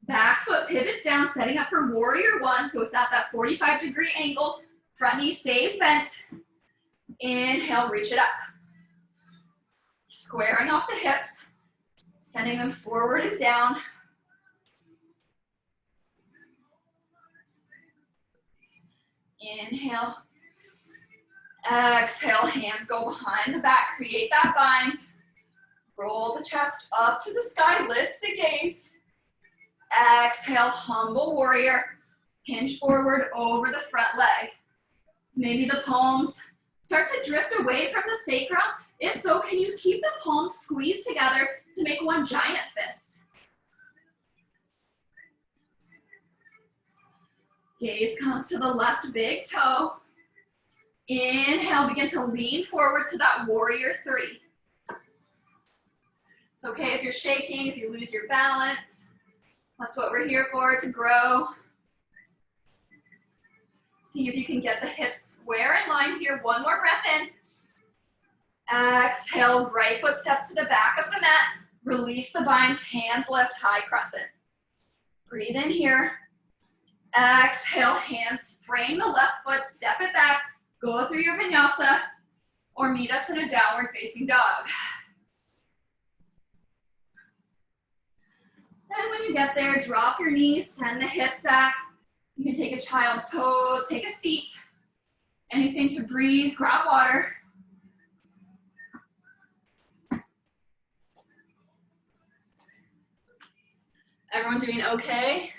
Back foot pivots down, setting up for warrior one, so it's at that 45-degree angle. Front knee stays bent. Inhale, reach it up. Squaring off the hips, sending them forward and down. Inhale. Exhale, hands go behind the back, create that bind. Roll the chest up to the sky, lift the gaze. Exhale, humble warrior. Hinge forward over the front leg. Maybe the palms start to drift away from the sacrum. If so, can you keep the palms squeezed together to make one giant fist? Gaze comes to the left big toe. Inhale, begin to lean forward to that warrior three. It's okay if you're shaking, if you lose your balance. That's what we're here for, to grow. See if you can get the hips square in line here. One more breath in. Exhale, right foot steps to the back of the mat. Release the binds, hands lift, high crescent. Breathe in here. Exhale, hands frame the left foot, step it back. Go through your vinyasa or meet us in a downward facing dog. And when you get there, drop your knees, send the hips back. You can take a child's pose, take a seat. Anything to breathe, grab water. Everyone doing okay?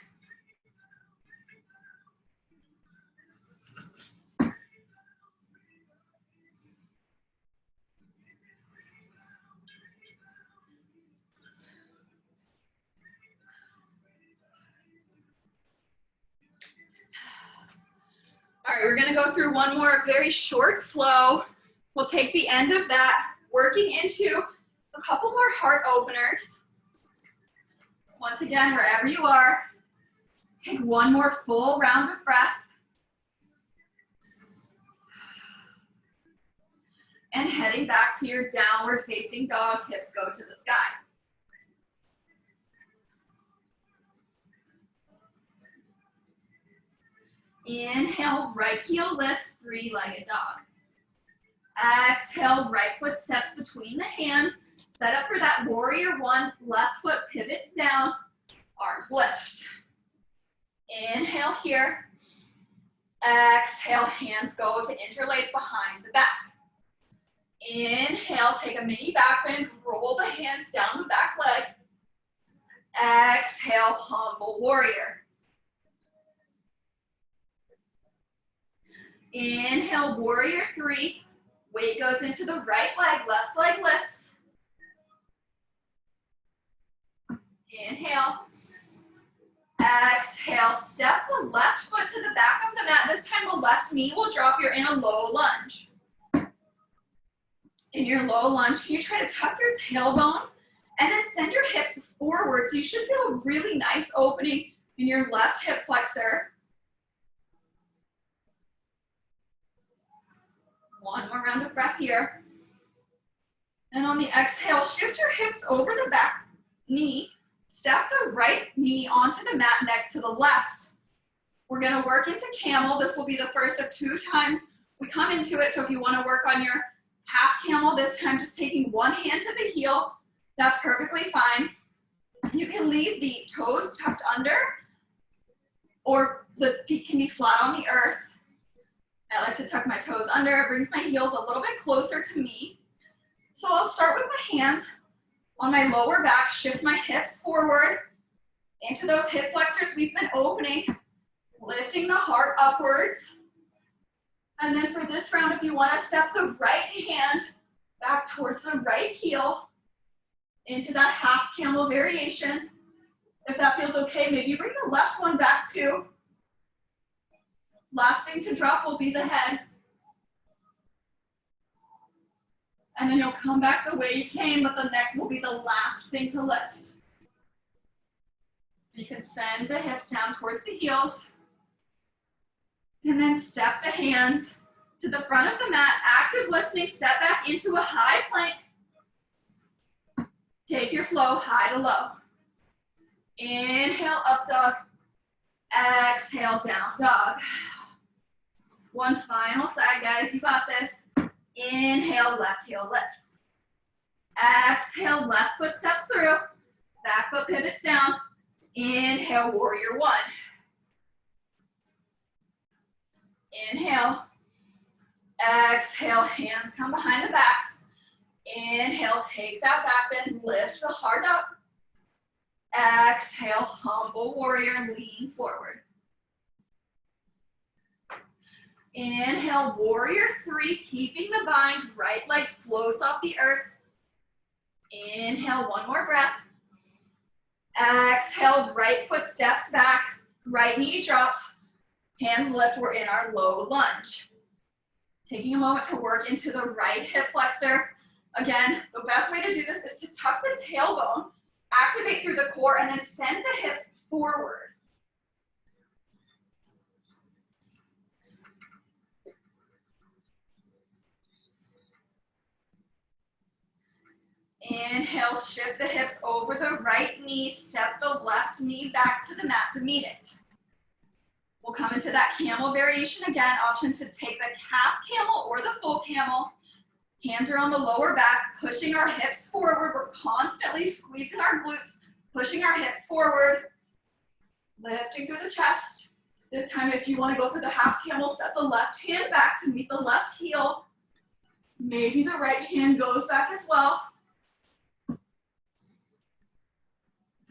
All right, we're gonna go through one more very short flow. We'll take the end of that, working into a couple more heart openers. Once again, wherever you are, take one more full round of breath. And heading back to your downward facing dog, hips go to the sky. Inhale, right heel lifts, three-legged dog. Exhale, right foot steps between the hands. Set up for that warrior one, left foot pivots down, arms lift. Inhale here. Exhale, hands go to interlace behind the back. Inhale, take a mini back bend, roll the hands down the back leg. Exhale, humble warrior. Inhale, warrior three. Weight goes into the right leg lifts. Inhale. Exhale, step the left foot to the back of the mat. This time the left knee will drop. You're in a low lunge. In your low lunge, can you try to tuck your tailbone and then send your hips forward? So you should feel a really nice opening in your left hip flexor. One more round of breath here. And on the exhale, shift your hips over the back knee. Step the right knee onto the mat next to the left. We're gonna work into camel. This will be the first of 2 times we come into it. So if you wanna work on your half camel, this time just taking one hand to the heel, that's perfectly fine. You can leave the toes tucked under, or the feet can be flat on the earth. I like to tuck my toes under. It brings my heels a little bit closer to me. So I'll start with my hands on my lower back, shift my hips forward into those hip flexors we've been opening, lifting the heart upwards. And then for this round, if you want to step the right hand back towards the right heel into that half camel variation. If that feels okay, maybe bring the left one back too. Last thing to drop will be the head. And then you'll come back the way you came, but the neck will be the last thing to lift. You can send the hips down towards the heels. And then step the hands to the front of the mat. Active listening, step back into a high plank. Take your flow high to low. Inhale, up dog. Exhale, down dog. One final side, guys. You got this. Inhale, left heel lifts. Exhale, left foot steps through. Back foot pivots down. Inhale, warrior one. Inhale. Exhale, hands come behind the back. Inhale, take that back bend, lift the heart up. Exhale, humble warrior, lean forward. Inhale, warrior three, keeping the bind, right leg floats off the earth. Inhale, one more breath. Exhale, right foot steps back, right knee drops, hands lift, we're in our low lunge. Taking a moment to work into the right hip flexor. Again, the best way to do this is to tuck the tailbone, activate through the core, and then send the hips forward. Inhale, shift the hips over the right knee, step the left knee back to the mat to meet it. We'll come into that camel variation again, option to take the half camel or the full camel. Hands are on the lower back, pushing our hips forward. We're constantly squeezing our glutes, pushing our hips forward, lifting through the chest. This time, if you want to go for the half camel, step the left hand back to meet the left heel. Maybe the right hand goes back as well.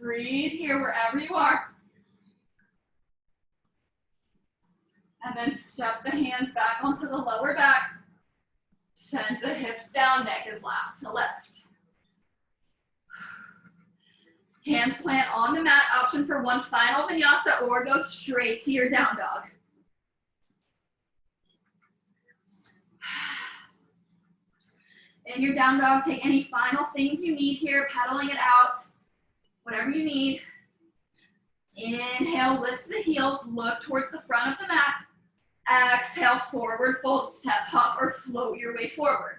Breathe here wherever you are. And then step the hands back onto the lower back. Send the hips down, neck is last to lift. Hands plant on the mat, option for one final vinyasa or go straight to your down dog. In your down dog, take any final things you need here, pedaling it out, whatever you need. Inhale, lift the heels, look towards the front of the mat. Exhale, forward fold, step, hop, or float your way forward.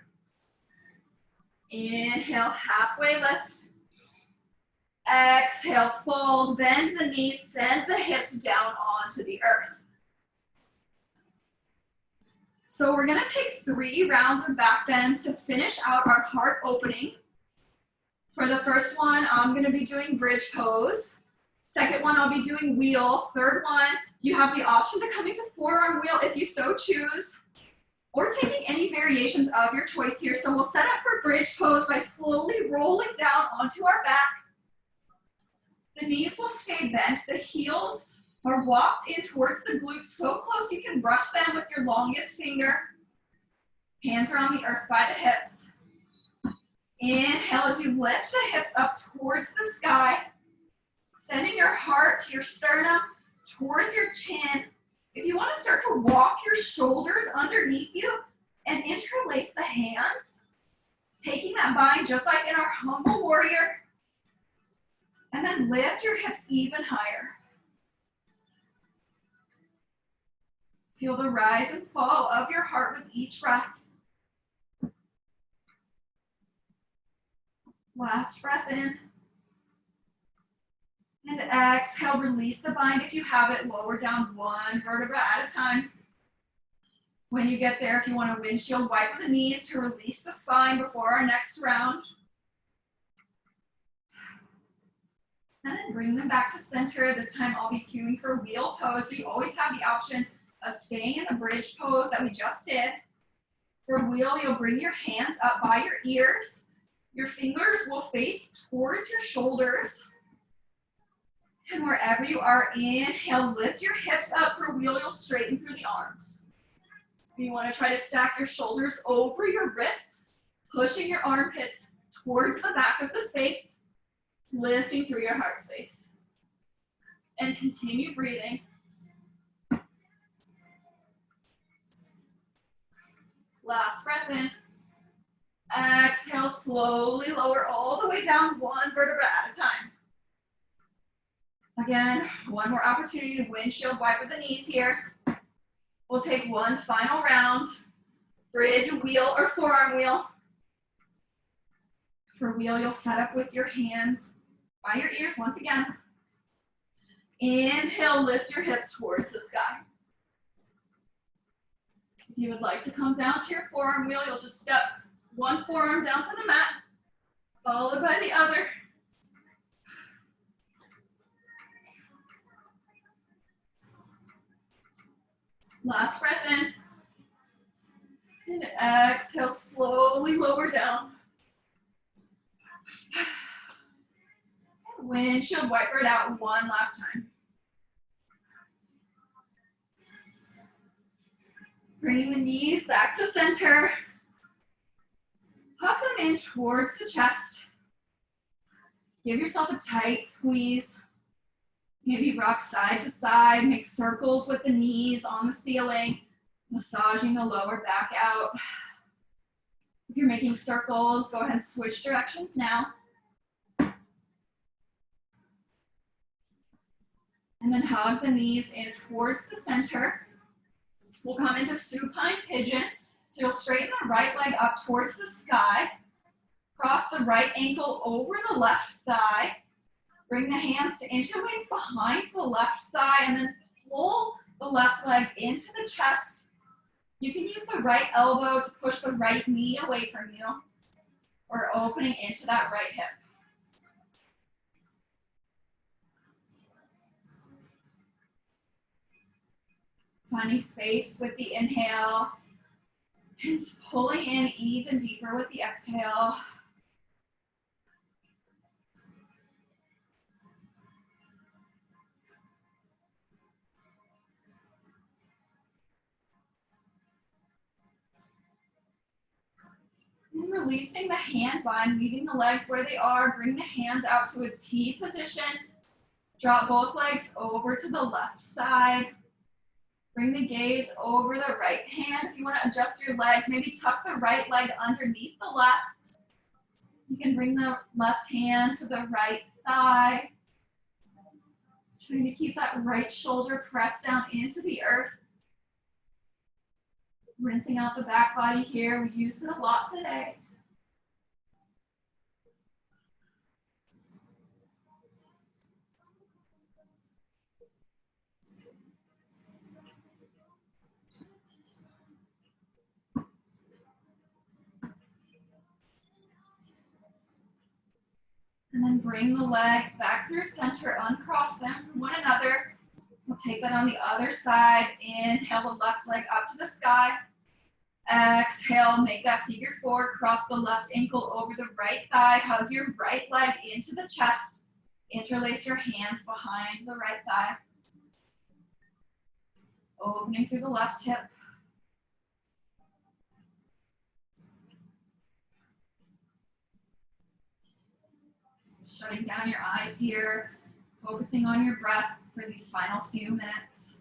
Inhale, halfway lift. Exhale, fold, bend the knees, send the hips down onto the earth. So we're gonna take 3 rounds of back bends to finish out our heart opening. For the first one, I'm gonna be doing bridge pose. Second one, I'll be doing wheel. Third one, you have the option to come into forearm wheel if you so choose, or taking any variations of your choice here. So we'll set up for bridge pose by slowly rolling down onto our back. The knees will stay bent. The heels are walked in towards the glutes so close you can brush them with your longest finger. Hands are on the earth by the hips. Inhale as you lift the hips up towards the sky, sending your heart to your sternum, towards your chin. If you want to start to walk your shoulders underneath you and interlace the hands, taking that bind just like in our humble warrior, and then lift your hips even higher. Feel the rise and fall of your heart with each breath. Last breath in. And exhale, release the bind if you have it. Lower down 1 vertebra at a time. When you get there, if you want to windshield wipe the knees to release the spine before our next round. And then bring them back to center. This time I'll be cueing for wheel pose. So you always have the option of staying in the bridge pose that we just did. For wheel, you'll bring your hands up by your ears. Your fingers will face towards your shoulders. And wherever you are, inhale, lift your hips up. For wheel, you'll straighten through the arms. You want to try to stack your shoulders over your wrists, pushing your armpits towards the back of the space, lifting through your heart space. And continue breathing. Last breath in. Exhale, slowly lower all the way down 1 vertebra at a time. Again, one more opportunity to windshield wipe with the knees here. We'll take 1 final round. Bridge, wheel, or forearm wheel. For wheel, you'll set up with your hands by your ears once again. Inhale, lift your hips towards the sky. If you would like to come down to your forearm wheel, you'll just step one forearm down to the mat, followed by the other. Last breath in. And exhale, slowly lower down. Windshield wiper it out one last time. Bringing the knees back to center. Hug them in towards the chest. Give yourself a tight squeeze. Maybe rock side to side. Make circles with the knees on the ceiling. Massaging the lower back out. If you're making circles, go ahead and switch directions now. And then hug the knees in towards the center. We'll come into supine pigeon. So you'll straighten the right leg up towards the sky. Cross the right ankle over the left thigh. Bring the hands to interlace behind the left thigh and then pull the left leg into the chest. You can use the right elbow to push the right knee away from you or opening into that right hip. Finding space with the inhale and pulling in even deeper with the exhale. And releasing the hand bind, leaving the legs where they are. Bring the hands out to a T position. Drop both legs over to the left side. Bring the gaze over the right hand. If you want to adjust your legs, maybe tuck the right leg underneath the left. You can bring the left hand to the right thigh. Trying to keep that right shoulder pressed down into the earth. Rinsing out the back body here. We used it a lot today. And then bring the legs back through center, uncross them from one another. We'll take that on the other side. Inhale the left leg up to the sky. Exhale, make that figure four. Cross the left ankle over the right thigh. Hug your right leg into the chest. Interlace your hands behind the right thigh. Opening through the left hip. Shutting down your eyes here, focusing on your breath for these final few minutes.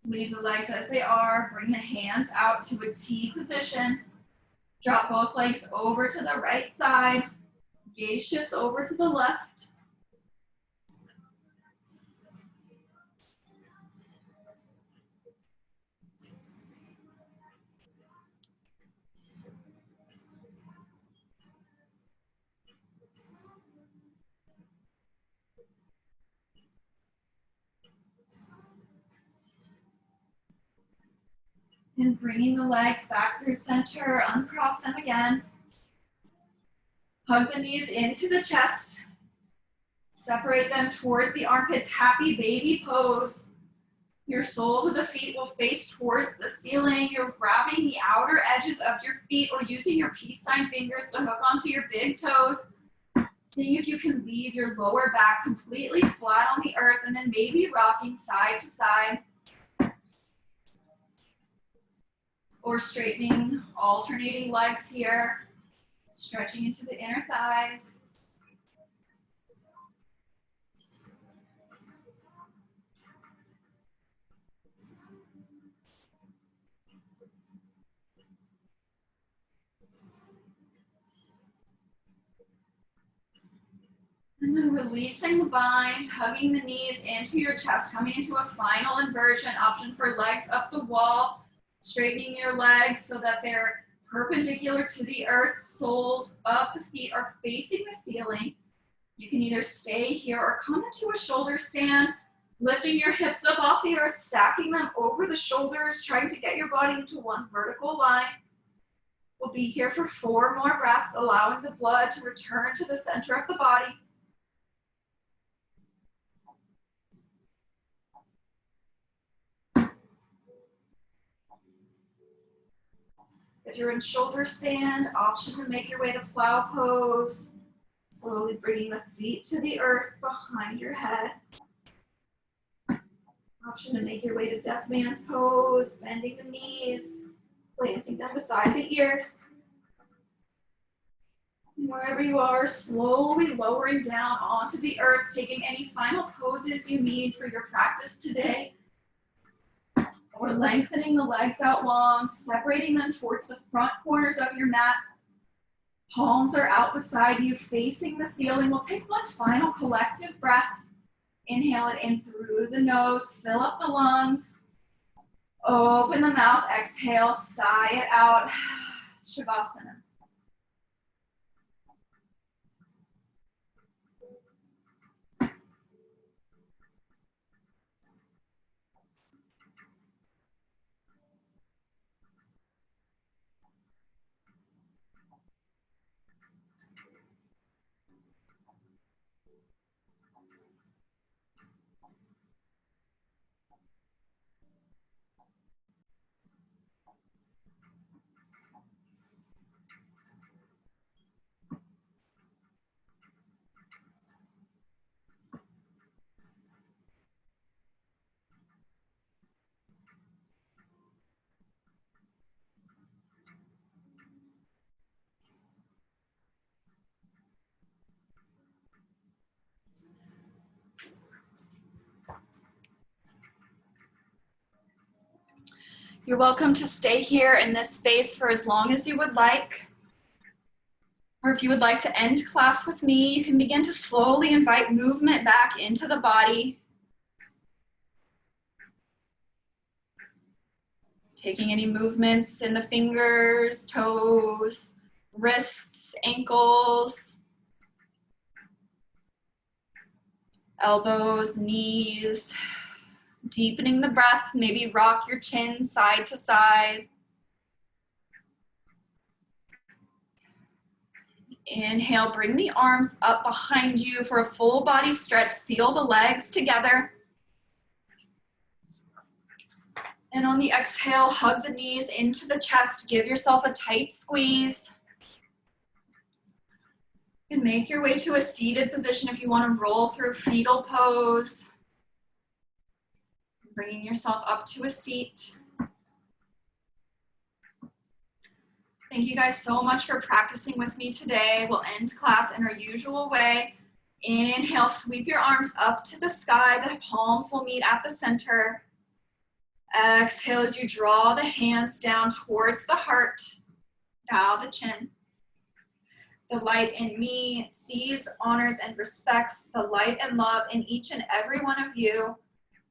Leave the legs as they are. Bring the hands out to a T position. Drop both legs over to the right side. Gaze shifts over to the left. And bringing the legs back through center, uncross them again. Hug the knees into the chest. Separate them towards the armpits, happy baby pose. Your soles of the feet will face towards the ceiling. You're grabbing the outer edges of your feet or using your peace sign fingers to hook onto your big toes. Seeing if you can leave your lower back completely flat on the earth and then maybe rocking side to side. Or straightening, alternating legs here, stretching into the inner thighs. And then releasing the bind, hugging the knees into your chest, coming into a final inversion, option for legs up the wall. Straightening your legs so that they're perpendicular to the earth. Soles of the feet are facing the ceiling. You can either stay here or come into a shoulder stand, lifting your hips up off the earth, stacking them over the shoulders, trying to get your body into one vertical line. We'll be here for 4 more breaths, allowing the blood to return to the center of the body. If you're in shoulder stand, option to make your way to plow pose. Slowly bringing the feet to the earth behind your head. Option to make your way to deaf man's pose, bending the knees, planting them beside the ears. And wherever you are, slowly lowering down onto the earth, taking any final poses you need for your practice today. Or lengthening the legs out long, separating them towards the front corners of your mat. Palms are out beside you, facing the ceiling. We'll take one final collective breath. Inhale it in through the nose, fill up the lungs. Open the mouth, exhale, sigh it out. Shavasana. You're welcome to stay here in this space for as long as you would like. Or if you would like to end class with me, you can begin to slowly invite movement back into the body. Taking any movements in the fingers, toes, wrists, ankles, elbows, knees. Deepening the breath, maybe rock your chin side to side. Inhale, bring the arms up behind you for a full body stretch. Seal the legs together. And on the exhale, hug the knees into the chest. Give yourself a tight squeeze. You can make your way to a seated position if you want to roll through fetal pose. Bringing yourself up to a seat. Thank you guys so much for practicing with me today. We'll end class in our usual way. Inhale, sweep your arms up to the sky. The palms will meet at the center. Exhale as you draw the hands down towards the heart. Bow the chin. The light in me sees, honors, and respects the light and love in each and every one of you.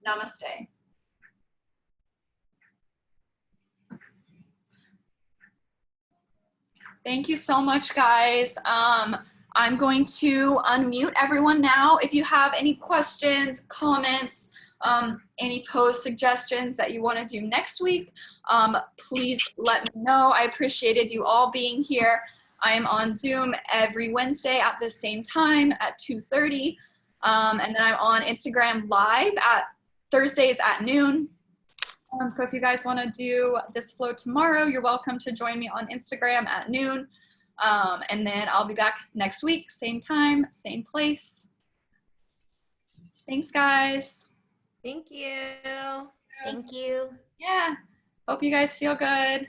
Namaste. Thank you so much, guys. I'm going to unmute everyone now. If you have any questions, comments, any pose suggestions that you want to do next week, please let me know. I appreciated you all being here. I am on Zoom every Wednesday at the same time at 2:30. And then I'm on Instagram live at Thursdays at noon. So if you guys want to do this flow tomorrow, you're welcome to join me on Instagram at noon. And then I'll be back next week, same time, same place. Thanks, guys. Thank you. Thank you. Yeah. Hope you guys feel good.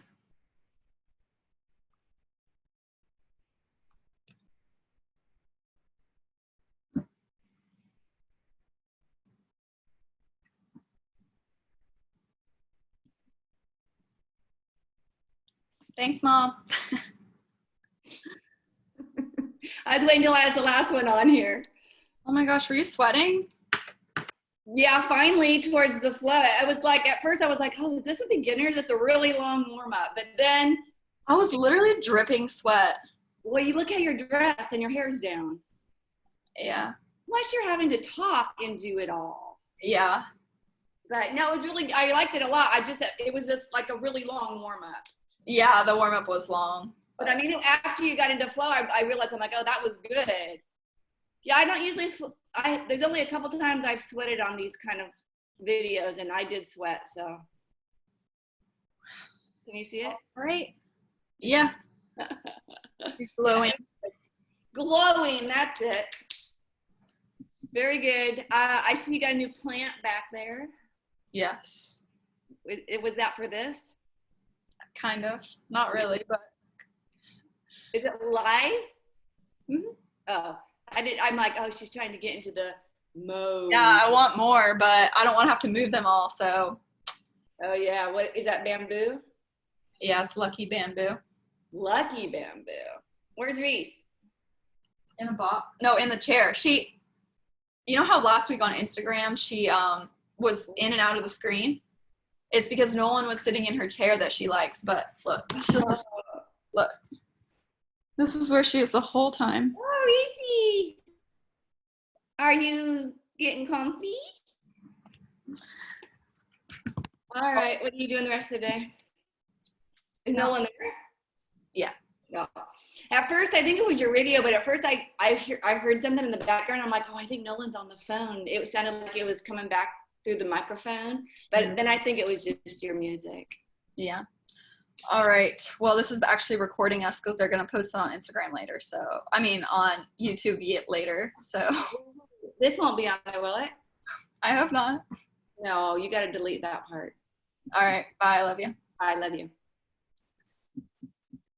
Thanks, Mom. I was waiting until I was the last one on here. Oh my gosh, were you sweating? Yeah, finally towards the flow. I was like, at first I was like, oh, is this a beginner? That's a really long warm up. But then I was literally dripping sweat. Well, you look at your dress and your hair's down. Yeah. Plus, you're having to talk and do it all. Yeah. But no, it was really, I liked it a lot. It was just like a really long warm up. Yeah, the warm up was long. But I mean, after you got into flow, I realized, I'm like, oh, that was good. Yeah, I don't usually, there's only a couple times I've sweated on these kind of videos, and I did sweat, so. Can you see it? Right. Yeah. Glowing. Glowing, that's it. Very good. I see you got a new plant back there. Yes. Was that for this? Kind of. Not really, but Is it live? Mhm. Oh, I'm like, oh, she's trying to get into the mode. yeah, I want more, but I don't want to have to move them all. So Oh yeah, what is that, bamboo? yeah, it's Lucky Bamboo. Lucky bamboo. Where's Reese? In a box? No, in the chair. You know how last week on Instagram she was in and out of the screen? It's because Nolan was sitting in her chair that she likes. But look, she'll just look. This is where she is the whole time. Oh, Reese. Are you getting comfy? All right, what are you doing the rest of the day? Is No. Nolan there? Yeah. No. At first, I think it was your radio, but at first I heard something in the background. I'm like, oh, I think Nolan's on the phone. It sounded like it was coming back through the microphone, but then I think it was just your music. Yeah. All right. Well, this is actually recording us because they're going to post it on Instagram later. So, I mean, on YouTube later. So, This won't be on there, will it? I hope not. No, you got to delete that part. All right. Bye. I love you. I love you.